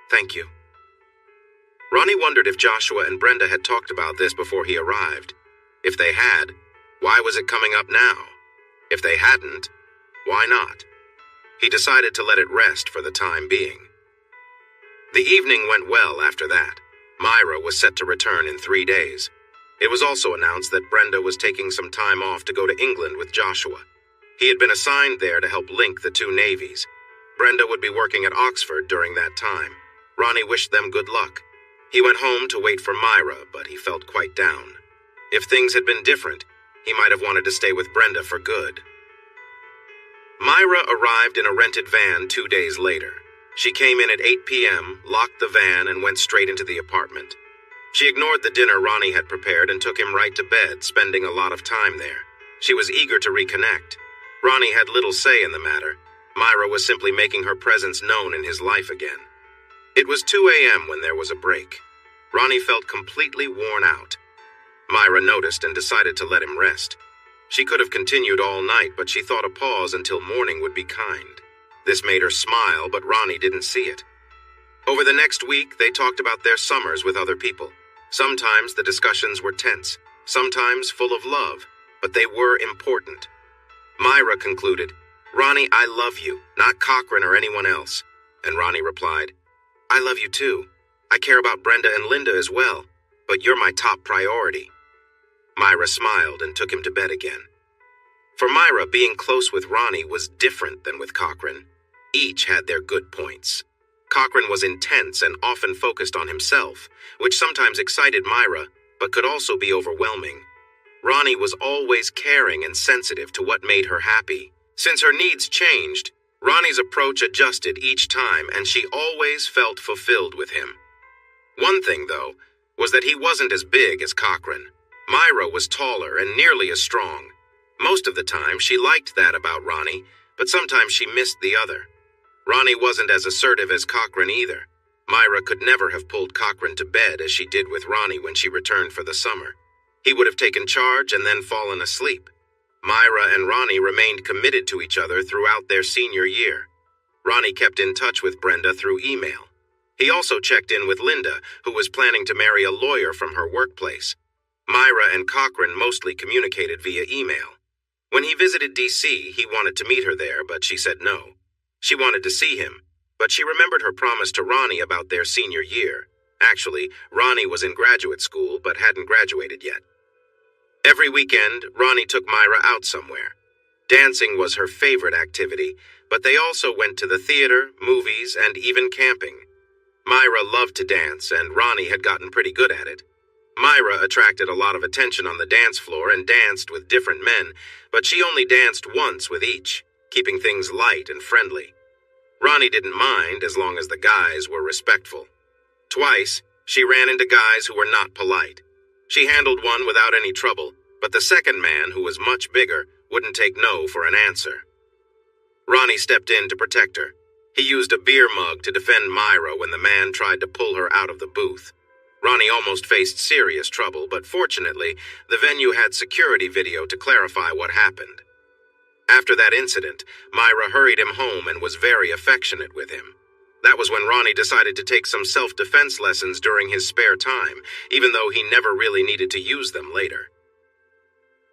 [SPEAKER 1] Thank you." Ronnie wondered if Joshua and Brenda had talked about this before he arrived. If they had, why was it coming up now? If they hadn't, why not? He decided to let it rest for the time being. The evening went well after that. Myra was set to return in 3 days. It was also announced that Brenda was taking some time off to go to England with Joshua. He had been assigned there to help link the two navies. Brenda would be working at Oxford during that time. Ronnie wished them good luck. He went home to wait for Myra, but he felt quite down. If things had been different, he might have wanted to stay with Brenda for good. Myra arrived in a rented van 2 days later. She came in at 8 p.m., locked the van, and went straight into the apartment. She ignored the dinner Ronnie had prepared and took him right to bed, spending a lot of time there. She was eager to reconnect. Ronnie had little say in the matter. Myra was simply making her presence known in his life again. It was 2 a.m. when there was a break. Ronnie felt completely worn out. Myra noticed and decided to let him rest. She could have continued all night, but she thought a pause until morning would be kind. This made her smile, but Ronnie didn't see it. Over the next week, they talked about their summers with other people. Sometimes the discussions were tense, sometimes full of love, but they were important. Myra concluded, "Ronnie, I love you, not Cochran or anyone else." And Ronnie replied, "I love you too. I care about Brenda and Linda as well, but you're my top priority." Myra smiled and took him to bed again. For Myra, being close with Ronnie was different than with Cochran. Each had their good points. Cochran was intense and often focused on himself, which sometimes excited Myra, but could also be overwhelming. Ronnie was always caring and sensitive to what made her happy. Since her needs changed, Ronnie's approach adjusted each time, and she always felt fulfilled with him. One thing, though, was that he wasn't as big as Cochran. Myra was taller and nearly as strong. Most of the time, she liked that about Ronnie, but sometimes she missed the other. Ronnie wasn't as assertive as Cochran either. Myra could never have pulled Cochran to bed as she did with Ronnie when she returned for the summer. He would have taken charge and then fallen asleep. Myra and Ronnie remained committed to each other throughout their senior year. Ronnie kept in touch with Brenda through email. He also checked in with Linda, who was planning to marry a lawyer from her workplace. Myra and Cochran mostly communicated via email. When he visited D.C., he wanted to meet her there, but she said no. She wanted to see him, but she remembered her promise to Ronnie about their senior year. Actually, Ronnie was in graduate school, but hadn't graduated yet. Every weekend, Ronnie took Myra out somewhere. Dancing was her favorite activity, but they also went to the theater, movies, and even camping. Myra loved to dance, and Ronnie had gotten pretty good at it. Myra attracted a lot of attention on the dance floor and danced with different men, but she only danced once with each, keeping things light and friendly. Ronnie didn't mind as long as the guys were respectful. Twice, she ran into guys who were not polite. She handled one without any trouble, but the second man, who was much bigger, wouldn't take no for an answer. Ronnie stepped in to protect her. He used a beer mug to defend Myra when the man tried to pull her out of the booth. Ronnie almost faced serious trouble, but fortunately, the venue had security video to clarify what happened. After that incident, Myra hurried him home and was very affectionate with him. That was when Ronnie decided to take some self-defense lessons during his spare time, even though he never really needed to use them later.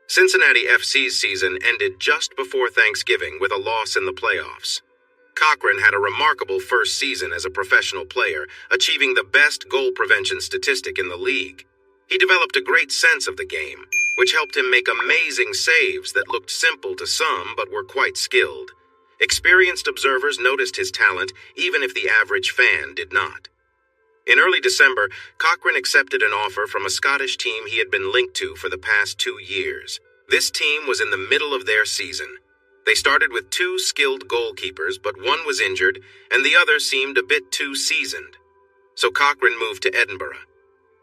[SPEAKER 1] Cincinnati FC's season ended just before Thanksgiving with a loss in the playoffs. Cochran had a remarkable first season as a professional player, achieving the best goal prevention statistic in the league. He developed a great sense of the game, which helped him make amazing saves that looked simple to some but were quite skilled. Experienced observers noticed his talent, even if the average fan did not. In early December, Cochrane accepted an offer from a Scottish team he had been linked to for the past 2 years. This team was in the middle of their season. They started with 2 skilled goalkeepers, but one was injured, and the other seemed a bit too seasoned. So Cochrane moved to Edinburgh.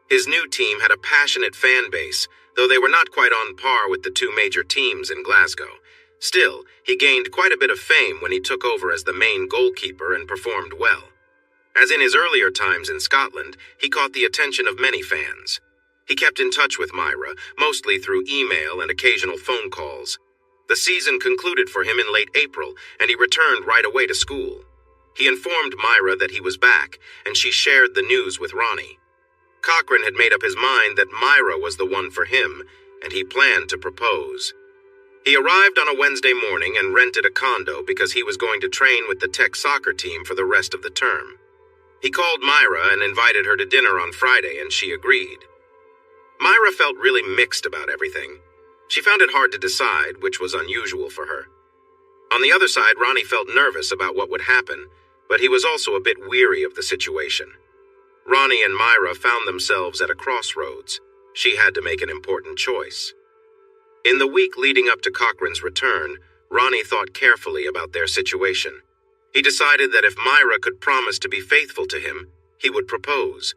[SPEAKER 1] His new team had a passionate fan base, though they were not quite on par with the 2 major teams in Glasgow. Still, he gained quite a bit of fame when he took over as the main goalkeeper and performed well. As in his earlier times in Scotland, he caught the attention of many fans. He kept in touch with Myra, mostly through email and occasional phone calls. The season concluded for him in late April, and he returned right away to school. He informed Myra that he was back, and she shared the news with Ronnie. Cochrane had made up his mind that Myra was the one for him, and he planned to propose. He arrived on a Wednesday morning and rented a condo because he was going to train with the Tech soccer team for the rest of the term. He called Myra and invited her to dinner on Friday, and she agreed. Myra felt really mixed about everything. She found it hard to decide, which was unusual for her. On the other side, Ronnie felt nervous about what would happen, but he was also a bit weary of the situation. Ronnie and Myra found themselves at a crossroads. She had to make an important choice. In the week leading up to Cochrane's return, Ronnie thought carefully about their situation. He decided that if Myra could promise to be faithful to him, he would propose.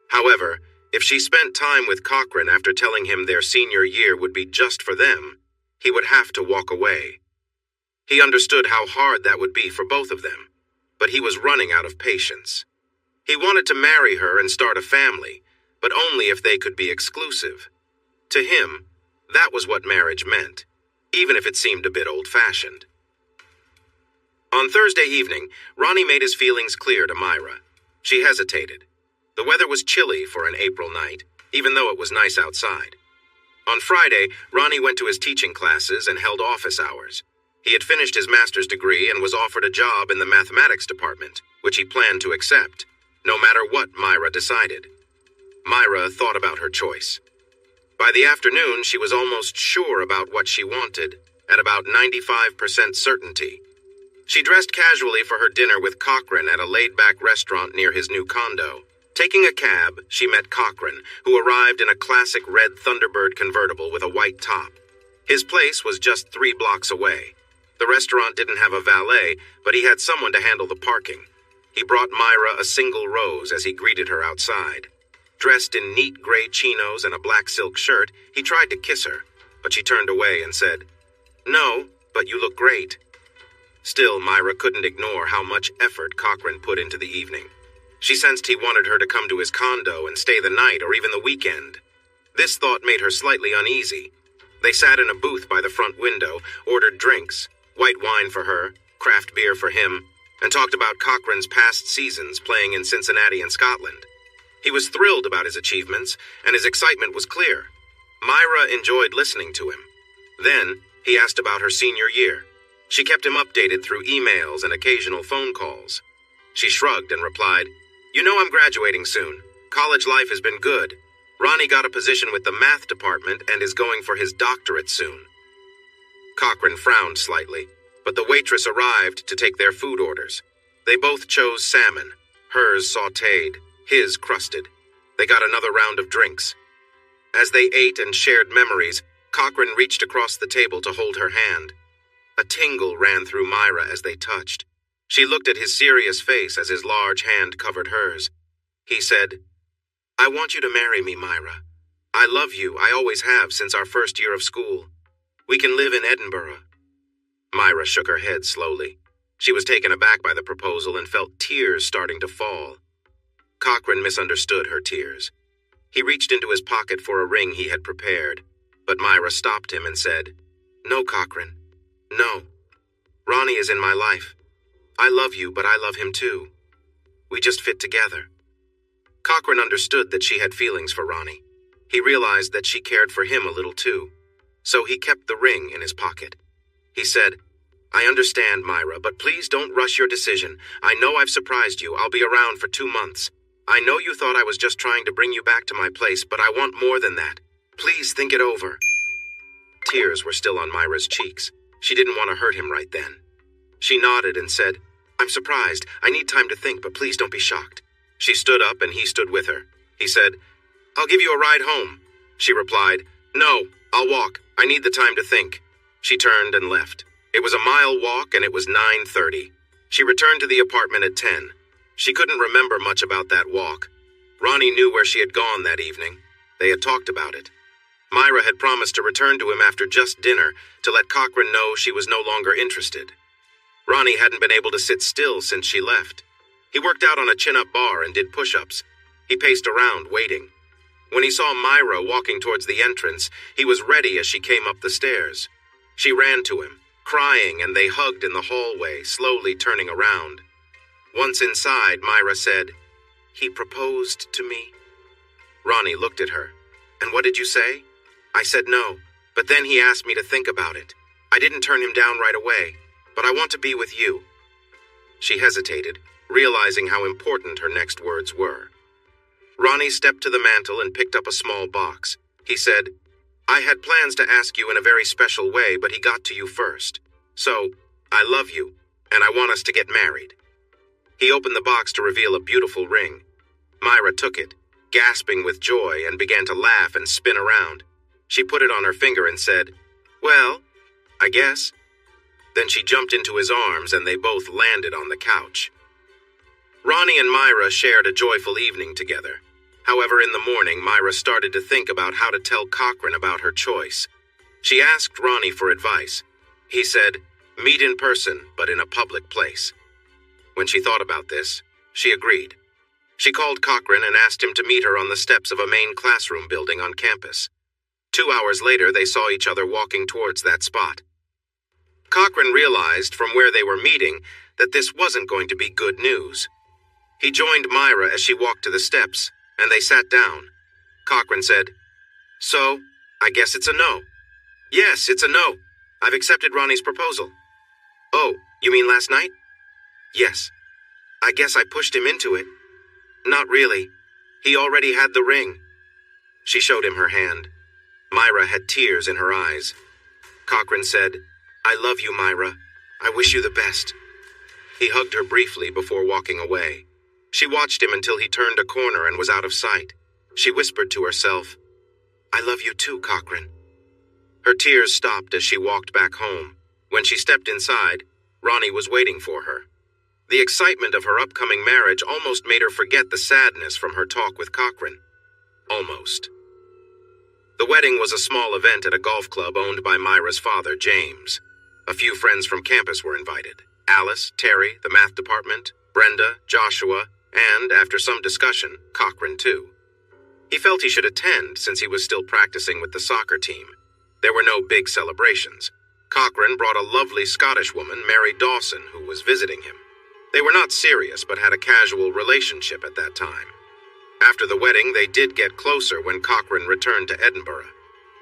[SPEAKER 1] However, if she spent time with Cochrane after telling him their senior year would be just for them, he would have to walk away. He understood how hard that would be for both of them, but he was running out of patience. He wanted to marry her and start a family, but only if they could be exclusive. To him, that was what marriage meant, even if it seemed a bit old-fashioned. On Thursday evening, Ronnie made his feelings clear to Myra. She hesitated. The weather was chilly for an April night, even though it was nice outside. On Friday, Ronnie went to his teaching classes and held office hours. He had finished his master's degree and was offered a job in the mathematics department, which he planned to accept, no matter what Myra decided. Myra thought about her choice. By the afternoon, she was almost sure about what she wanted, at about 95% certainty. She dressed casually for her dinner with Cochrane at a laid-back restaurant near his new condo. Taking a cab, she met Cochrane, who arrived in a classic red Thunderbird convertible with a white top. His place was just 3 blocks away. The restaurant didn't have a valet, but he had someone to handle the parking. He brought Myra a single rose as he greeted her outside. Dressed in neat gray chinos and a black silk shirt, he tried to kiss her, but she turned away and said, "No, but you look great." Still, Myra couldn't ignore how much effort Cochrane put into the evening. She sensed he wanted her to come to his condo and stay the night or even the weekend. This thought made her slightly uneasy. They sat in a booth by the front window, ordered drinks, white wine for her, craft beer for him, and talked about Cochrane's past seasons playing in Cincinnati and Scotland. He was thrilled about his achievements, and his excitement was clear. Myra enjoyed listening to him. Then, he asked about her senior year. She kept him updated through emails and occasional phone calls. She shrugged and replied, "You know I'm graduating soon. College life has been good. Ronnie got a position with the math department and is going for his doctorate soon." Cochrane frowned slightly, but the waitress arrived to take their food orders. They both chose salmon, hers sautéed, his crusted. They got another round of drinks. As they ate and shared memories, Cochrane reached across the table to hold her hand. A tingle ran through Myra as they touched. She looked at his serious face as his large hand covered hers. He said, "I want you to marry me, Myra. I love you, I always have since our first year of school. We can live in Edinburgh." Myra shook her head slowly. She was taken aback by the proposal and felt tears starting to fall. Cochrane misunderstood her tears. He reached into his pocket for a ring he had prepared, but Myra stopped him and said, "No, Cochrane. No. Ronnie is in my life. I love you, but I love him too. We just fit together." Cochrane understood that she had feelings for Ronnie. He realized that she cared for him a little too, so he kept the ring in his pocket. He said, "I understand, Myra, but please don't rush your decision. I know I've surprised you. I'll be around for 2 months. I know you thought I was just trying to bring you back to my place, but I want more than that. Please think it over." Tears were still on Myra's cheeks. She didn't want to hurt him right then. She nodded and said, "I'm surprised. I need time to think, but please don't be shocked." She stood up and he stood with her. He said, "I'll give you a ride home." She replied, "No, I'll walk. I need the time to think." She turned and left. It was a mile walk and it was 9:30. She returned to the apartment at 10. She couldn't remember much about that walk. Ronnie knew where she had gone that evening. They had talked about it. Myra had promised to return to him after just dinner to let Cochran know she was no longer interested. Ronnie hadn't been able to sit still since she left. He worked out on a chin-up bar and did push-ups. He paced around, waiting. When he saw Myra walking towards the entrance, he was ready as she came up the stairs. She ran to him, crying, and they hugged in the hallway, slowly turning around. Once inside, Myra said, "He proposed to me." Ronnie looked at her. "And what did you say?" "I said no, but then he asked me to think about it. I didn't turn him down right away, but I want to be with you." She hesitated, realizing how important her next words were. Ronnie stepped to the mantel and picked up a small box. He said, "I had plans to ask you in a very special way, but he got to you first. So, I love you, and I want us to get married." He opened the box to reveal a beautiful ring. Myra took it, gasping with joy, and began to laugh and spin around. She put it on her finger and said, "Well, I guess." Then she jumped into his arms and they both landed on the couch. Ronnie and Myra shared a joyful evening together. However, in the morning, Myra started to think about how to tell Cochran about her choice. She asked Ronnie for advice. He said, "Meet in person, but in a public place." When she thought about this, she agreed. She called Cochran and asked him to meet her on the steps of a main classroom building on campus. 2 hours later, they saw each other walking towards that spot. Cochran realized from where they were meeting that this wasn't going to be good news. He joined Myra as she walked to the steps, and they sat down. Cochran said, "So, I guess it's a no." "Yes, it's a no. I've accepted Ronnie's proposal." "Oh, you mean last night?" "Yes. I guess I pushed him into it." "Not really. He already had the ring." She showed him her hand. Myra had tears in her eyes. Cochran said, "I love you, Myra. I wish you the best." He hugged her briefly before walking away. She watched him until he turned a corner and was out of sight. She whispered to herself, "I love you too, Cochran." Her tears stopped as she walked back home. When she stepped inside, Ronnie was waiting for her. The excitement of her upcoming marriage almost made her forget the sadness from her talk with Cochran. Almost. The wedding was a small event at a golf club owned by Myra's father, James. A few friends from campus were invited. Alice, Terry, the math department, Brenda, Joshua, and, after some discussion, Cochran too. He felt he should attend since he was still practicing with the soccer team. There were no big celebrations. Cochran brought a lovely Scottish woman, Mary Dawson, who was visiting him. They were not serious but had a casual relationship at that time. After the wedding, they did get closer when Cochran returned to Edinburgh.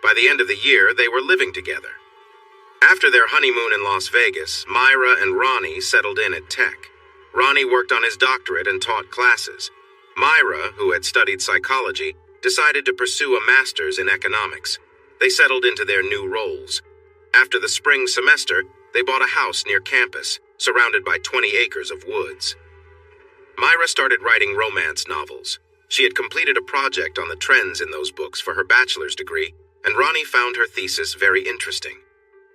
[SPEAKER 1] By the end of the year, they were living together. After their honeymoon in Las Vegas, Myra and Ronnie settled in at Tech. Ronnie worked on his doctorate and taught classes. Myra, who had studied psychology, decided to pursue a master's in economics. They settled into their new roles. After the spring semester, they bought a house near campus, surrounded by 20 acres of woods. Myra started writing romance novels. She had completed a project on the trends in those books for her bachelor's degree, and Ronnie found her thesis very interesting.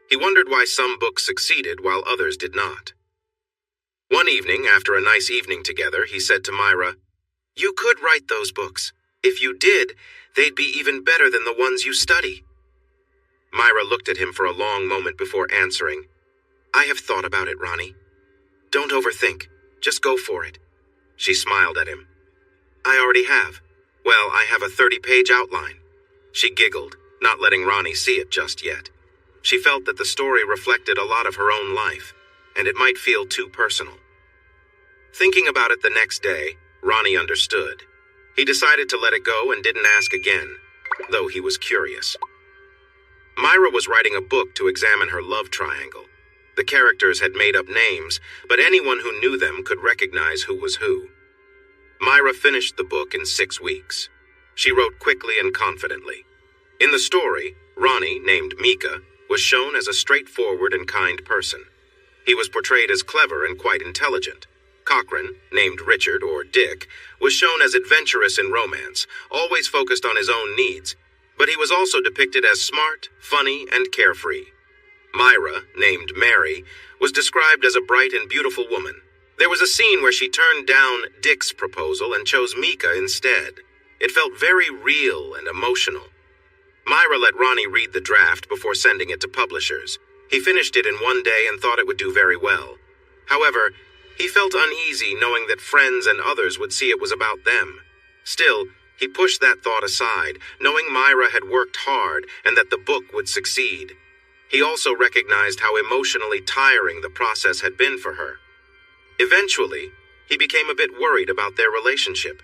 [SPEAKER 1] He wondered why some books succeeded while others did not. One evening, after a nice evening together, he said to Myra, "You could write those books. If you did, they'd be even better than the ones you study." Myra looked at him for a long moment before answering, "I have thought about it, Ronnie. Don't overthink. Just go for it." She smiled at him. "I already have. Well, I have a 30-page outline." She giggled, not letting Ronnie see it just yet. She felt that the story reflected a lot of her own life, and it might feel too personal. Thinking about it the next day, Ronnie understood. He decided to let it go and didn't ask again, though he was curious. Myra was writing a book to examine her love triangle. The characters had made up names, but anyone who knew them could recognize who was who. Myra finished the book in 6 weeks. She wrote quickly and confidently. In the story, Ronnie, named Mika, was shown as a straightforward and kind person. He was portrayed as clever and quite intelligent. Cochran, named Richard or Dick, was shown as adventurous in romance, always focused on his own needs, but he was also depicted as smart, funny, and carefree. Myra, named Mary, was described as a bright and beautiful woman. There was a scene where she turned down Dick's proposal and chose Mika instead. It felt very real and emotional. Myra let Ronnie read the draft before sending it to publishers. He finished it in one day and thought it would do very well. However, he felt uneasy knowing that friends and others would see it was about them. Still, he pushed that thought aside, knowing Myra had worked hard and that the book would succeed. He also recognized how emotionally tiring the process had been for her. Eventually, he became a bit worried about their relationship.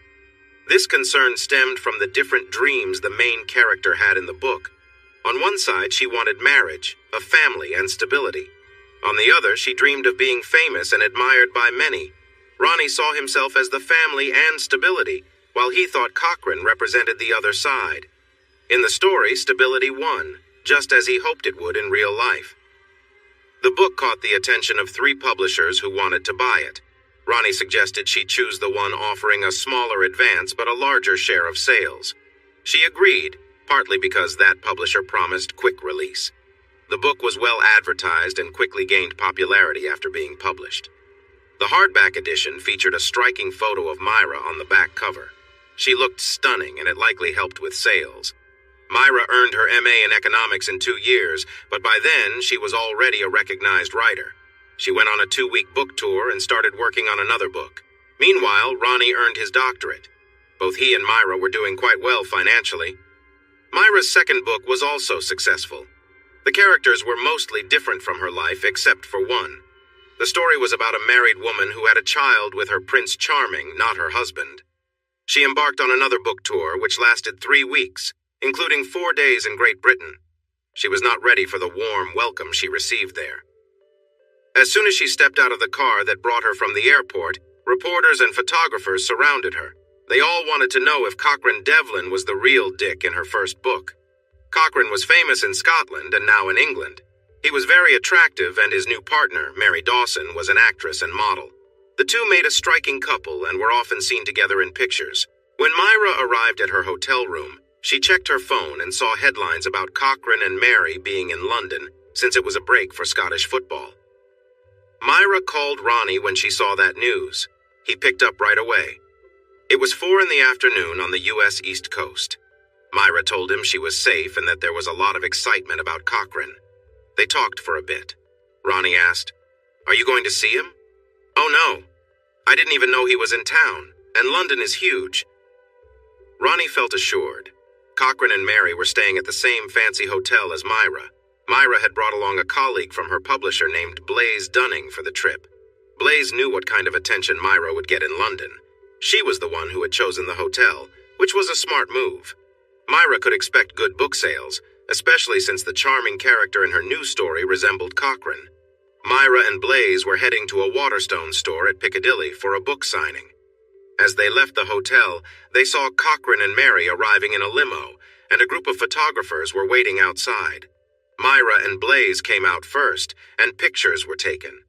[SPEAKER 1] This concern stemmed from the different dreams the main character had in the book. On one side, she wanted marriage, a family, and stability. On the other, she dreamed of being famous and admired by many. Ronnie saw himself as the family and stability, while he thought Cochran represented the other side. In the story, stability won, just as he hoped it would in real life. The book caught the attention of 3 publishers who wanted to buy it. Ronnie suggested she choose the one offering a smaller advance but a larger share of sales. She agreed, partly because that publisher promised quick release. The book was well advertised and quickly gained popularity after being published. The hardback edition featured a striking photo of Myra on the back cover. She looked stunning, and it likely helped with sales. Myra earned her MA in economics in 2 years, but by then she was already a recognized writer. She went on a 2-week book tour and started working on another book. Meanwhile, Ronnie earned his doctorate. Both he and Myra were doing quite well financially. Myra's second book was also successful. The characters were mostly different from her life except for one. The story was about a married woman who had a child with her Prince Charming, not her husband. She embarked on another book tour which lasted 3 weeks, including 4 days in Great Britain. She was not ready for the warm welcome she received there. As soon as she stepped out of the car that brought her from the airport, reporters and photographers surrounded her. They all wanted to know if Cochran Devlin was the real Dick in her first book. Cochran was famous in Scotland and now in England. He was very attractive, and his new partner, Mary Dawson, was an actress and model. The two made a striking couple and were often seen together in pictures. When Myra arrived at her hotel room, she checked her phone and saw headlines about Cochran and Mary being in London, since it was a break for Scottish football. Myra called Ronnie when she saw that news. He picked up right away. It was 4 in the afternoon on the U.S. East Coast. Myra told him she was safe and that there was a lot of excitement about Cochran. They talked for a bit. Ronnie asked, "Are you going to see him?" "Oh no. I didn't even know he was in town, and London is huge." Ronnie felt assured. Cochran and Mary were staying at the same fancy hotel as Myra. Myra had brought along a colleague from her publisher named Blaise Dunning for the trip. Blaise knew what kind of attention Myra would get in London. She was the one who had chosen the hotel, which was a smart move. Myra could expect good book sales, especially since the charming character in her new story resembled Cochran. Myra and Blaise were heading to a Waterstone store at Piccadilly for a book signing. As they left the hotel, they saw Cochran and Mary arriving in a limo, and a group of photographers were waiting outside. Myra and Blaise came out first, and pictures were taken.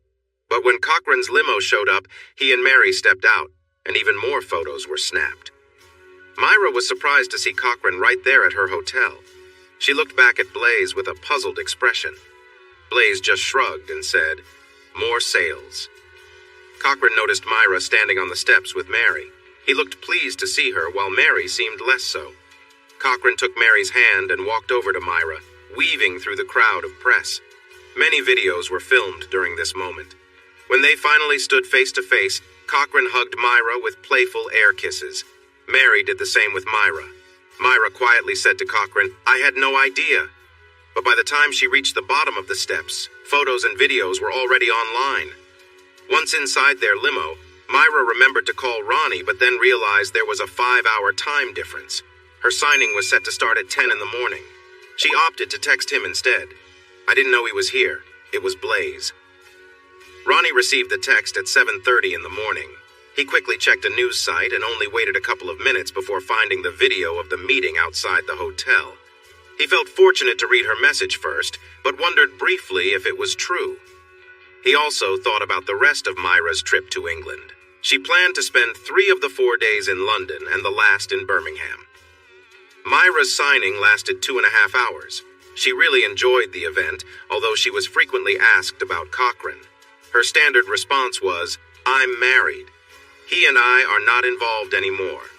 [SPEAKER 1] But when Cochran's limo showed up, he and Mary stepped out, and even more photos were snapped. Myra was surprised to see Cochran right there at her hotel. She looked back at Blaise with a puzzled expression. Blaise just shrugged and said, "More sales." Cochran noticed Myra standing on the steps with Mary. He looked pleased to see her, while Mary seemed less so. Cochran took Mary's hand and walked over to Myra, weaving through the crowd of press. Many videos were filmed during this moment. When they finally stood face to face, Cochran hugged Myra with playful air kisses. Mary did the same with Myra. Myra quietly said to Cochran, "I had no idea." But by the time she reached the bottom of the steps, photos and videos were already online. Once inside their limo, Myra remembered to call Ronnie, but then realized there was a 5-hour time difference. Her signing was set to start at 10 in the morning. She opted to text him instead. "I didn't know he was here. It was Blaise." Ronnie received the text at 7:30 in the morning. He quickly checked a news site and only waited a couple of minutes before finding the video of the meeting outside the hotel. He felt fortunate to read her message first, but wondered briefly if it was true. He also thought about the rest of Myra's trip to England. She planned to spend 3 of the 4 days in London and the last in Birmingham. Myra's signing lasted 2.5 hours. She really enjoyed the event, although she was frequently asked about Cochran. Her standard response was, "I'm married. He and I are not involved anymore."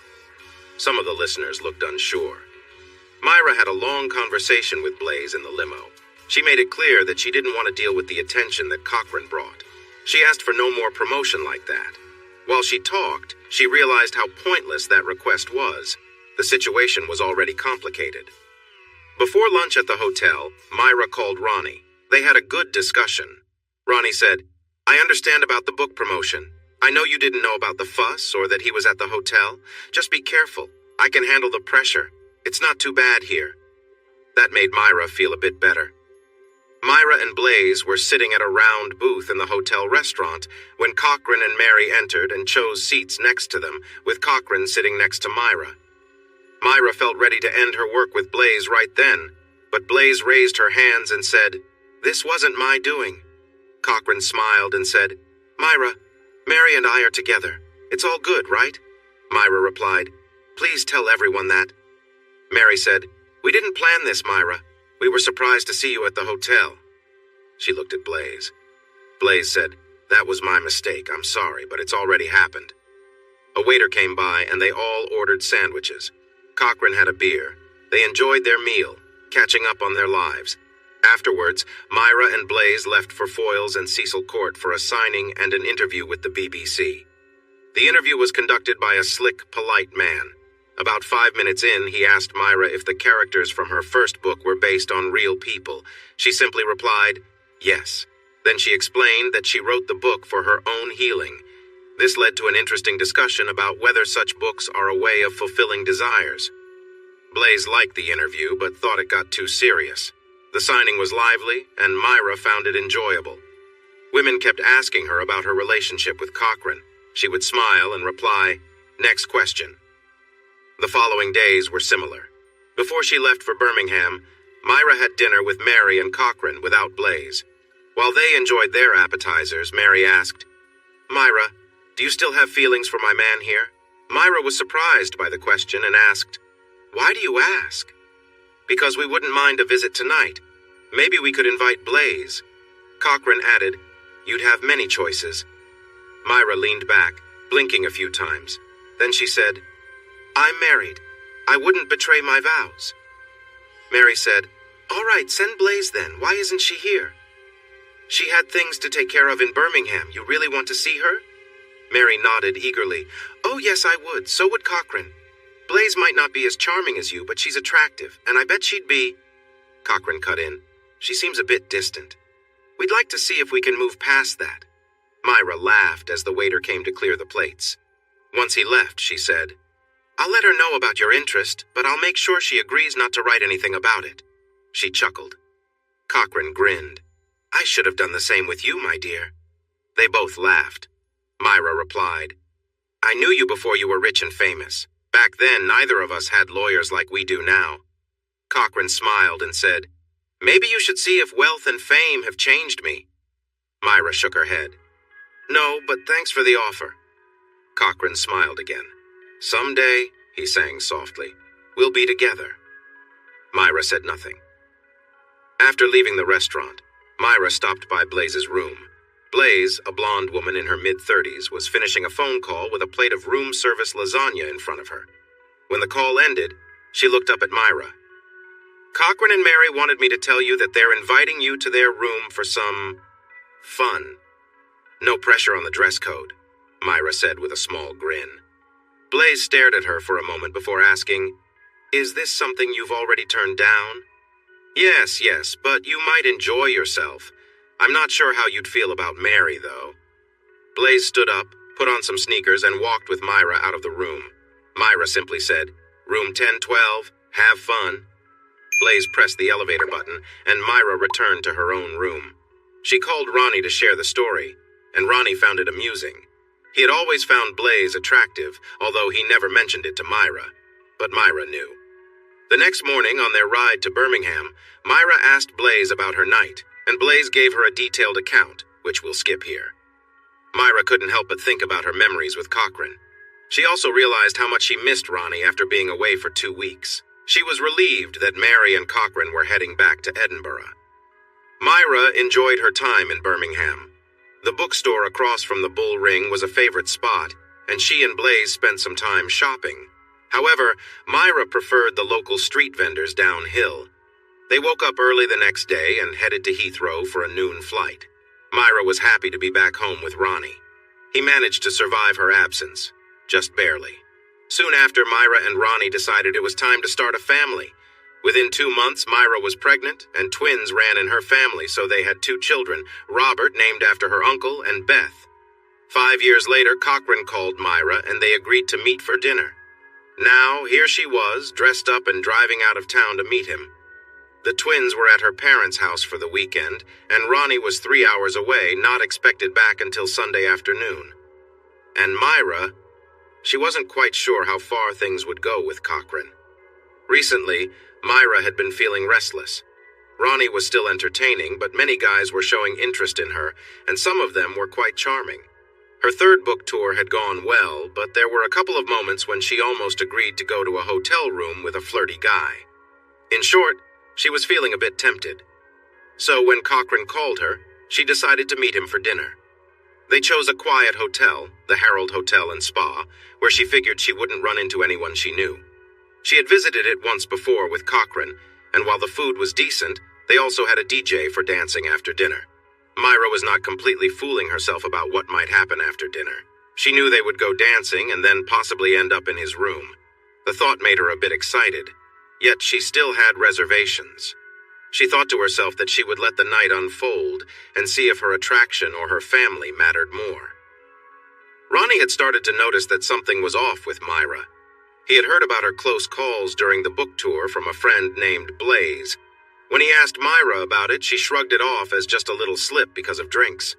[SPEAKER 1] Some of the listeners looked unsure. Myra had a long conversation with Blaze in the limo. She made it clear that she didn't want to deal with the attention that Cochran brought. She asked for no more promotion like that. While she talked, she realized how pointless that request was. The situation was already complicated. Before lunch at the hotel, Myra called Ronnie. They had a good discussion. Ronnie said, "I understand about the book promotion. I know you didn't know about the fuss or that he was at the hotel. Just be careful. I can handle the pressure. It's not too bad here." That made Myra feel a bit better. Myra and Blaze were sitting at a round booth in the hotel restaurant when Cochran and Mary entered and chose seats next to them, with Cochran sitting next to Myra. Myra felt ready to end her work with Blaze right then, but Blaze raised her hands and said, "This wasn't my doing." Cochran smiled and said, "Myra, Mary and I are together. It's all good, right?" Myra replied, "Please tell everyone that." Mary said, "We didn't plan this, Myra. We were surprised to see you at the hotel." She looked at Blaze. Blaze said, "That was my mistake. I'm sorry, but it's already happened." A waiter came by and they all ordered sandwiches. Cochran had a beer. They enjoyed their meal, catching up on their lives. Afterwards, Myra and Blaze left for Foyles and Cecil Court for a signing and an interview with the BBC. The interview was conducted by a slick, polite man. About 5 minutes in, he asked Myra if the characters from her first book were based on real people. She simply replied, "Yes." Then she explained that she wrote the book for her own healing. This led to an interesting discussion about whether such books are a way of fulfilling desires. Blaze liked the interview, but thought it got too serious. The signing was lively, and Myra found it enjoyable. Women kept asking her about her relationship with Cochran. She would smile and reply, "Next question." The following days were similar. Before she left for Birmingham, Myra had dinner with Mary and Cochran without Blaze. While they enjoyed their appetizers, Mary asked, "Myra, do you still have feelings for my man here?" Myra was surprised by the question and asked, "Why do you ask?" "Because we wouldn't mind a visit tonight. Maybe we could invite Blaze." Cochran added, "You'd have many choices." Myra leaned back, blinking a few times. Then she said, "I'm married. I wouldn't betray my vows." Mary said, "All right, send Blaze then. Why isn't she here?" "She had things to take care of in Birmingham. You really want to see her?" Mary nodded eagerly. "Oh, yes, I would. So would Cochran. Blaze might not be as charming as you, but she's attractive, and I bet she'd be—" Cochran cut in. "She seems a bit distant. We'd like to see if we can move past that." Myra laughed as the waiter came to clear the plates. Once he left, she said, "I'll let her know about your interest, but I'll make sure she agrees not to write anything about it." She chuckled. Cochran grinned. "I should have done the same with you, my dear." They both laughed. Myra replied, "I knew you before you were rich and famous. Back then, neither of us had lawyers like we do now." Cochran smiled and said, "Maybe you should see if wealth and fame have changed me." Myra shook her head. "No, but thanks for the offer." Cochran smiled again. "Someday," he sang softly, "we'll be together." Myra said nothing. After leaving the restaurant, Myra stopped by Blaze's room. Blaze, a blonde woman in her mid-30s, was finishing a phone call with a plate of room-service lasagna in front of her. When the call ended, she looked up at Myra. "Cochran and Mary wanted me to tell you that they're inviting you to their room for some fun. No pressure on the dress code," Myra said with a small grin. Blaze stared at her for a moment before asking, "Is this something you've already turned down?" Yes, but you might enjoy yourself. I'm not sure how you'd feel about Mary, though." Blaze stood up, put on some sneakers, and walked with Myra out of the room. Myra simply said, "Room 1012, have fun." Blaze pressed the elevator button, and Myra returned to her own room. She called Ronnie to share the story, and Ronnie found it amusing. He had always found Blaze attractive, although he never mentioned it to Myra. But Myra knew. The next morning, on their ride to Birmingham, Myra asked Blaze about her night, and Blaze gave her a detailed account, which we'll skip here. Myra couldn't help but think about her memories with Cochran. She also realized how much she missed Ronnie after being away for 2 weeks. She was relieved that Mary and Cochran were heading back to Edinburgh. Myra enjoyed her time in Birmingham. The bookstore across from the Bull Ring was a favorite spot, and she and Blaze spent some time shopping. However, Myra preferred the local street vendors downhill. They woke up early the next day and headed to Heathrow for a noon flight. Myra was happy to be back home with Ronnie. He managed to survive her absence, just barely. Soon after, Myra and Ronnie decided it was time to start a family. Within 2 months, Myra was pregnant, and twins ran in her family, so they had 2 children, Robert, named after her uncle, and Beth. 5 years later, Cochran called Myra, and they agreed to meet for dinner. Now, here she was, dressed up and driving out of town to meet him. The twins were at her parents' house for the weekend, and Ronnie was 3 hours away, not expected back until Sunday afternoon. And Myra, she wasn't quite sure how far things would go with Cochran. Recently, Myra had been feeling restless. Ronnie was still entertaining, but many guys were showing interest in her, and some of them were quite charming. Her 3rd book tour had gone well, but there were a couple of moments when she almost agreed to go to a hotel room with a flirty guy. In short, she was feeling a bit tempted. So when Cochran called her, she decided to meet him for dinner. They chose a quiet hotel, the Harold Hotel and Spa, where she figured she wouldn't run into anyone she knew. She had visited it once before with Cochran, and while the food was decent, they also had a DJ for dancing after dinner. Myra was not completely fooling herself about what might happen after dinner. She knew they would go dancing and then possibly end up in his room. The thought made her a bit excited, yet she still had reservations. She thought to herself that she would let the night unfold and see if her attraction or her family mattered more. Ronnie had started to notice that something was off with Myra. He had heard about her close calls during the book tour from a friend named Blaze. When he asked Myra about it, she shrugged it off as just a little slip because of drinks.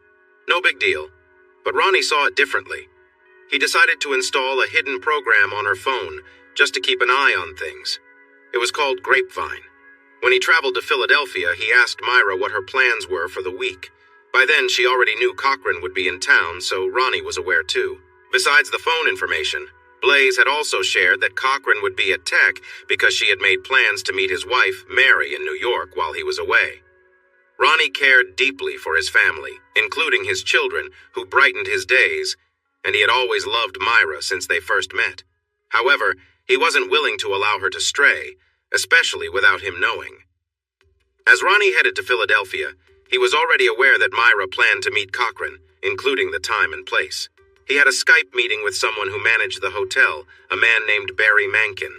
[SPEAKER 1] No big deal, but Ronnie saw it differently. He decided to install a hidden program on her phone just to keep an eye on things. It was called Grapevine. When he traveled to Philadelphia, he asked Myra what her plans were for the week. By then, she already knew Cochran would be in town, so Ronnie was aware too. Besides the phone information, Blaze had also shared that Cochran would be at Tech because she had made plans to meet his wife, Mary, in New York while he was away. Ronnie cared deeply for his family, including his children, who brightened his days, and he had always loved Myra since they first met. However, he wasn't willing to allow her to stray, especially without him knowing. As Ronnie headed to Philadelphia, he was already aware that Myra planned to meet Cochran, including the time and place. He had a Skype meeting with someone who managed the hotel, a man named Barry Mankin.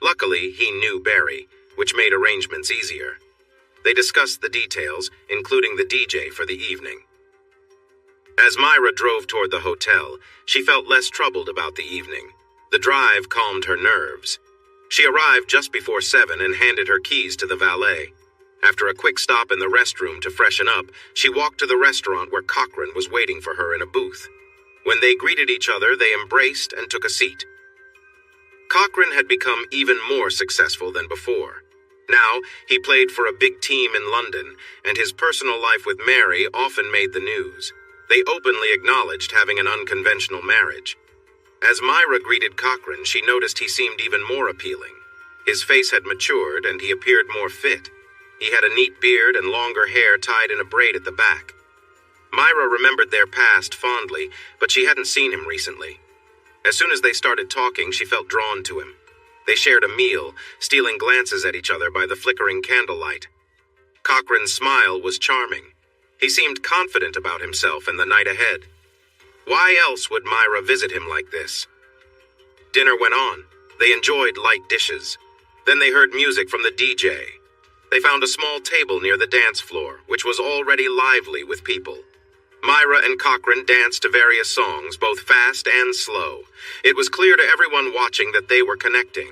[SPEAKER 1] Luckily, he knew Barry, which made arrangements easier. They discussed the details, including the DJ for the evening. As Myra drove toward the hotel, she felt less troubled about the evening. The drive calmed her nerves. She arrived just before 7 and handed her keys to the valet. After a quick stop in the restroom to freshen up, she walked to the restaurant where Cochran was waiting for her in a booth. When they greeted each other, they embraced and took a seat. Cochran had become even more successful than before. Now, he played for a big team in London, and his personal life with Mary often made the news. They openly acknowledged having an unconventional marriage. As Myra greeted Cochran, she noticed he seemed even more appealing. His face had matured, and he appeared more fit. He had a neat beard and longer hair tied in a braid at the back. Myra remembered their past fondly, but she hadn't seen him recently. As soon as they started talking, she felt drawn to him. They shared a meal, stealing glances at each other by the flickering candlelight. Cochran's smile was charming. He seemed confident about himself and the night ahead. Why else would Myra visit him like this? Dinner went on. They enjoyed light dishes. Then they heard music from the DJ. They found a small table near the dance floor, which was already lively with people. Myra and Cochran danced to various songs, both fast and slow. It was clear to everyone watching that they were connecting.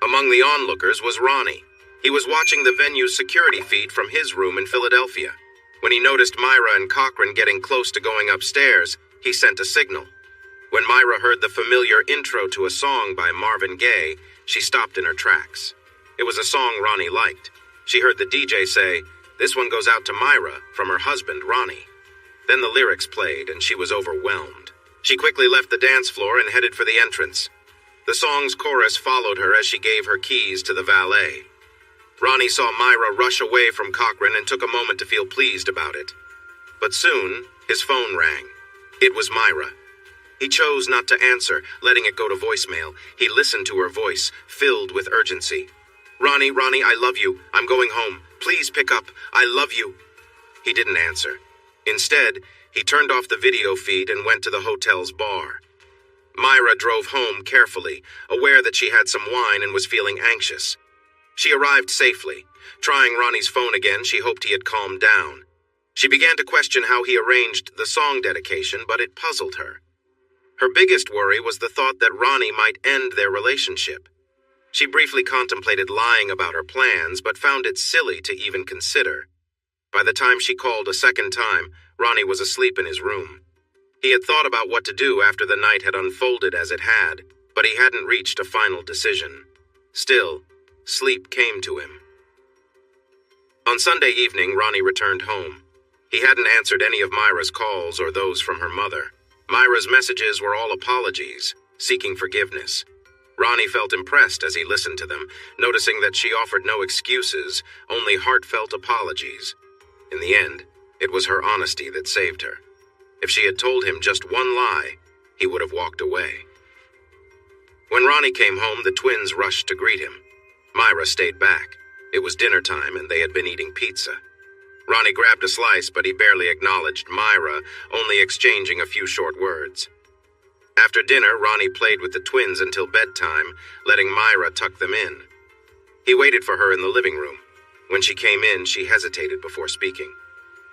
[SPEAKER 1] Among the onlookers was Ronnie. He was watching the venue's security feed from his room in Philadelphia. When he noticed Myra and Cochran getting close to going upstairs, he sent a signal. When Myra heard the familiar intro to a song by Marvin Gaye, she stopped in her tracks. It was a song Ronnie liked. She heard the DJ say, "This one goes out to Myra," from her husband, Ronnie. Then the lyrics played, and she was overwhelmed. She quickly left the dance floor and headed for the entrance. The song's chorus followed her as she gave her keys to the valet. Ronnie saw Myra rush away from Cochran and took a moment to feel pleased about it. But soon, his phone rang. It was Myra. He chose not to answer, letting it go to voicemail. He listened to her voice, filled with urgency. Ronnie, I love you. I'm going home. Please pick up. I love you." He didn't answer. Instead, he turned off the video feed and went to the hotel's bar. Myra drove home carefully, aware that she had some wine and was feeling anxious. She arrived safely. Trying Ronnie's phone again, she hoped he had calmed down. She began to question how he arranged the song dedication, but it puzzled her. Her biggest worry was the thought that Ronnie might end their relationship. She briefly contemplated lying about her plans, but found it silly to even consider. By the time she called a second time, Ronnie was asleep in his room. He had thought about what to do after the night had unfolded as it had, but he hadn't reached a final decision. Still, sleep came to him. On Sunday evening, Ronnie returned home. He hadn't answered any of Myra's calls or those from her mother. Myra's messages were all apologies, seeking forgiveness. Ronnie felt impressed as he listened to them, noticing that she offered no excuses, only heartfelt apologies. In the end, it was her honesty that saved her. If she had told him just one lie, he would have walked away. When Ronnie came home, the twins rushed to greet him. Myra stayed back. It was dinner time and they had been eating pizza. Ronnie grabbed a slice, but he barely acknowledged Myra, only exchanging a few short words. After dinner, Ronnie played with the twins until bedtime, letting Myra tuck them in. He waited for her in the living room. When she came in, she hesitated before speaking.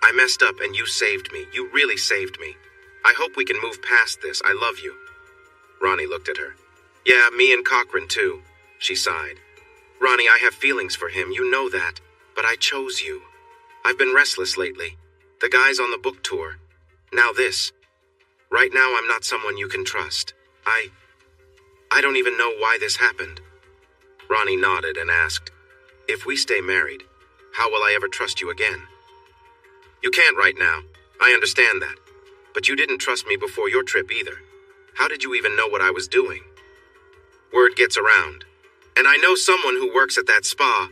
[SPEAKER 1] "I messed up and you saved me. You really saved me. I hope we can move past this. I love you." Ronnie looked at her. "Yeah, me and Cochran too," she sighed. "Ronnie, I have feelings for him. You know that. But I chose you. I've been restless lately. The guys on the book tour. Now this. Right now, I'm not someone you can trust. I don't even know why this happened." Ronnie nodded and asked, "If we stay married, how will I ever trust you again?" "You can't right now. I understand that. But you didn't trust me before your trip either. How did you even know what I was doing?" "Word gets around. And I know someone who works at that spa."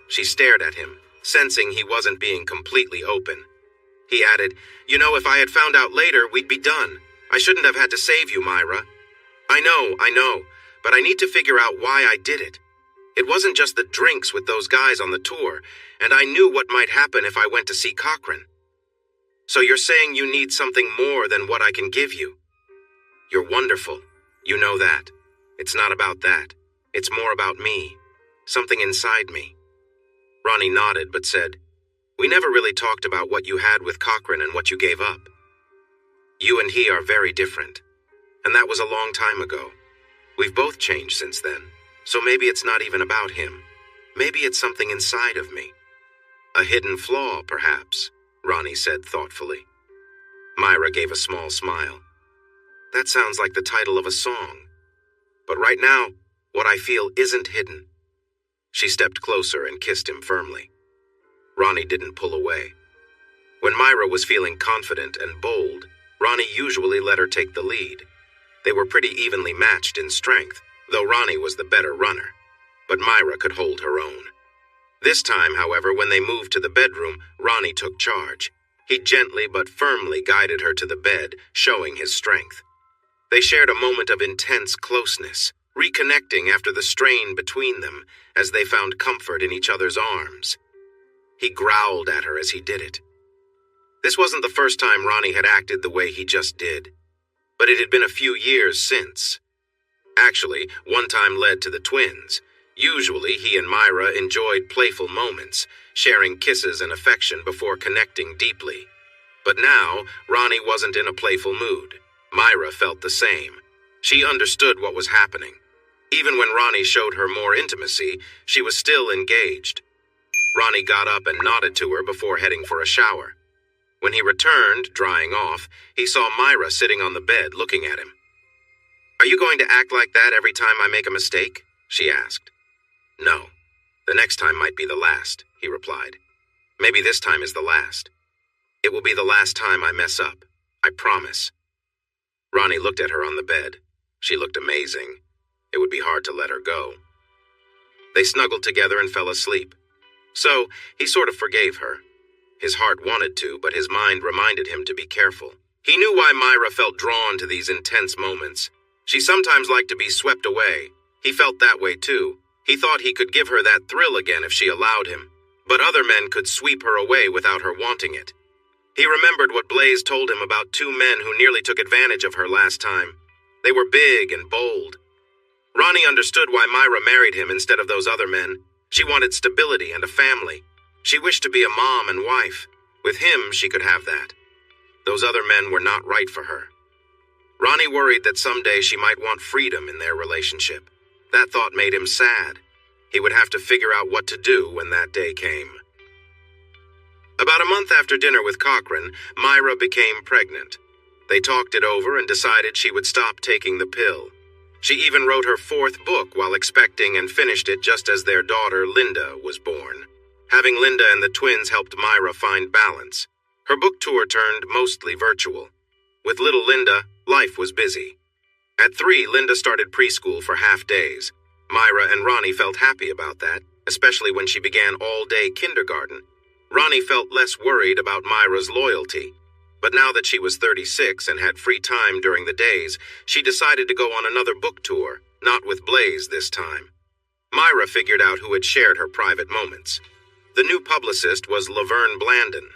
[SPEAKER 1] She stared at him, sensing he wasn't being completely open. He added, "You know, if I had found out later, we'd be done. I shouldn't have had to save you, Myra. I know, but I need to figure out why I did it. It wasn't just the drinks with those guys on the tour, and I knew what might happen if I went to see Cochran. So you're saying you need something more than what I can give you? You're wonderful. You know that. It's not about that. It's more about me. Something inside me." Ronnie nodded but said, "We never really talked about what you had with Cochran and what you gave up. You and he are very different. And that was a long time ago. We've both changed since then. So maybe it's not even about him. Maybe it's something inside of me. A hidden flaw, perhaps," Ronnie said thoughtfully. Myra gave a small smile. "That sounds like the title of a song. But right now, what I feel isn't hidden." She stepped closer and kissed him firmly. Ronnie didn't pull away. When Myra was feeling confident and bold, Ronnie usually let her take the lead. They were pretty evenly matched in strength, though Ronnie was the better runner. But Myra could hold her own. This time, however, when they moved to the bedroom, Ronnie took charge. He gently but firmly guided her to the bed, showing his strength. They shared a moment of intense closeness, reconnecting after the strain between them as they found comfort in each other's arms. He growled at her as he did it. This wasn't the first time Ronnie had acted the way he just did, but it had been a few years since. Actually, one time led to the twins. Usually, he and Myra enjoyed playful moments, sharing kisses and affection before connecting deeply. But now, Ronnie wasn't in a playful mood. Myra felt the same. She understood what was happening. Even when Ronnie showed her more intimacy, she was still engaged. Ronnie got up and nodded to her before heading for a shower. When he returned, drying off, he saw Myra sitting on the bed looking at him. "Are you going to act like that every time I make a mistake?" she asked. "No. The next time might be the last," he replied. "Maybe this time is the last." It will be the last time I mess up. I promise. Ronnie looked at her on the bed. She looked amazing. It would be hard to let her go. They snuggled together and fell asleep. So, he sort of forgave her. His heart wanted to, but his mind reminded him to be careful. He knew why Myra felt drawn to these intense moments. She sometimes liked to be swept away. He felt that way too. He thought he could give her that thrill again if she allowed him. But other men could sweep her away without her wanting it. He remembered what Blaze told him about two men who nearly took advantage of her last time. They were big and bold. Ronnie understood why Myra married him instead of those other men. She wanted stability and a family. She wished to be a mom and wife. With him, she could have that. Those other men were not right for her. Ronnie worried that someday she might want freedom in their relationship. That thought made him sad. He would have to figure out what to do when that day came. About a month after dinner with Cochran, Myra became pregnant. They talked it over and decided she would stop taking the pill. She even wrote her 4th book while expecting and finished it just as their daughter, Linda, was born. Having Linda and the twins helped Myra find balance. Her book tour turned mostly virtual. With little Linda, life was busy. At 3, Linda started preschool for half-days. Myra and Ronnie felt happy about that, especially when she began all-day kindergarten. Ronnie felt less worried about Myra's loyalty. But now that she was 36 and had free time during the days, she decided to go on another book tour, not with Blaze this time. Myra figured out who had shared her private moments. The new publicist was Laverne Blandon.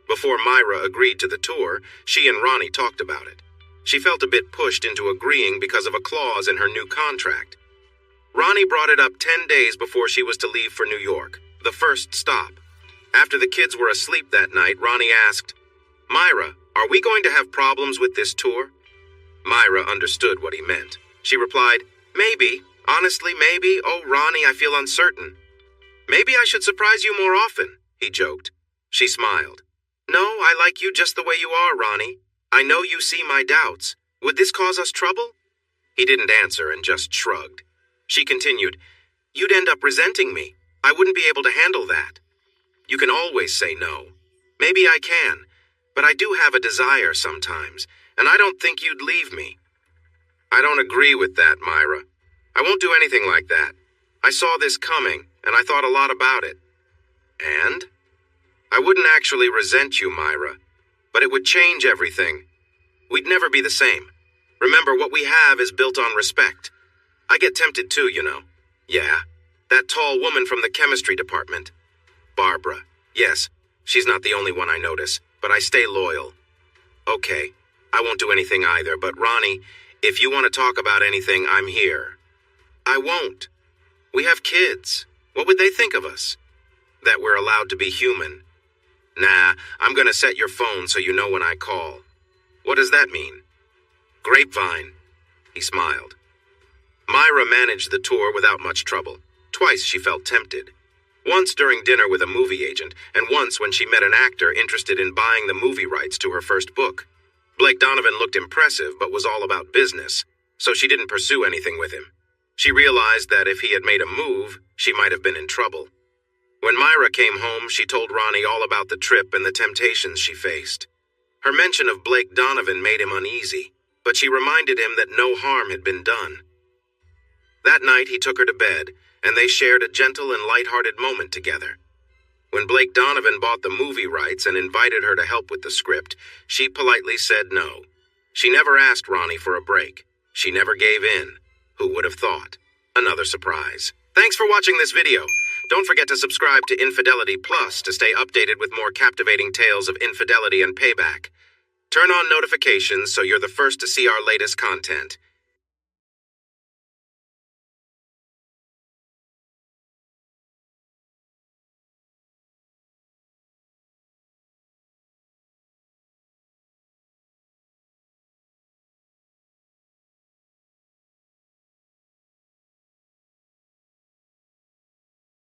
[SPEAKER 1] Before Myra agreed to the tour, she and Ronnie talked about it. She felt a bit pushed into agreeing because of a clause in her new contract. Ronnie brought it up 10 days before she was to leave for New York, the first stop. After the kids were asleep that night, Ronnie asked, "Myra, are we going to have problems with this tour?" Myra understood what he meant. She replied, "Maybe. Honestly, maybe. Oh, Ronnie, I feel uncertain." "Maybe I should surprise you more often," he joked. She smiled. "No, I like you just the way you are, Ronnie. I know you see my doubts. Would this cause us trouble?" He didn't answer and just shrugged. She continued, "You'd end up resenting me. I wouldn't be able to handle that." "You can always say no. Maybe I can, but I do have a desire sometimes, and I don't think you'd leave me." "I don't agree with that, Myra. I won't do anything like that. I saw this coming, and I thought a lot about it." "And?" "I wouldn't actually resent you, Myra, but it would change everything. We'd never be the same. Remember, what we have is built on respect. I get tempted too, you know." "Yeah, that tall woman from the chemistry department. Barbara. Yes, she's not the only one I notice, but I stay loyal." "Okay, I won't do anything either, but Ronnie, if you want to talk about anything, I'm here." "I won't. We have kids. What would they think of us?" "That we're allowed to be human." "Nah, I'm gonna set your phone so you know when I call." "What does that mean?" "Grapevine." He smiled. Myra managed the tour without much trouble. Twice she felt tempted. Once during dinner with a movie agent, and once when she met an actor interested in buying the movie rights to her first book. Blake Donovan looked impressive but was all about business, so she didn't pursue anything with him. She realized that if he had made a move, she might have been in trouble. When Myra came home, she told Ronnie all about the trip and the temptations she faced. Her mention of Blake Donovan made him uneasy, but she reminded him that no harm had been done. That night he took her to bed, and they shared a gentle and light-hearted moment together. When Blake Donovan bought the movie rights and invited her to help with the script, she politely said no. She never asked Ronnie for a break. She never gave in. Who would have thought? Another surprise. Thanks for watching this video. Don't forget to subscribe to Infidelity Plus to stay updated with more captivating tales of infidelity and payback. Turn on notifications so you're the first to see our latest content.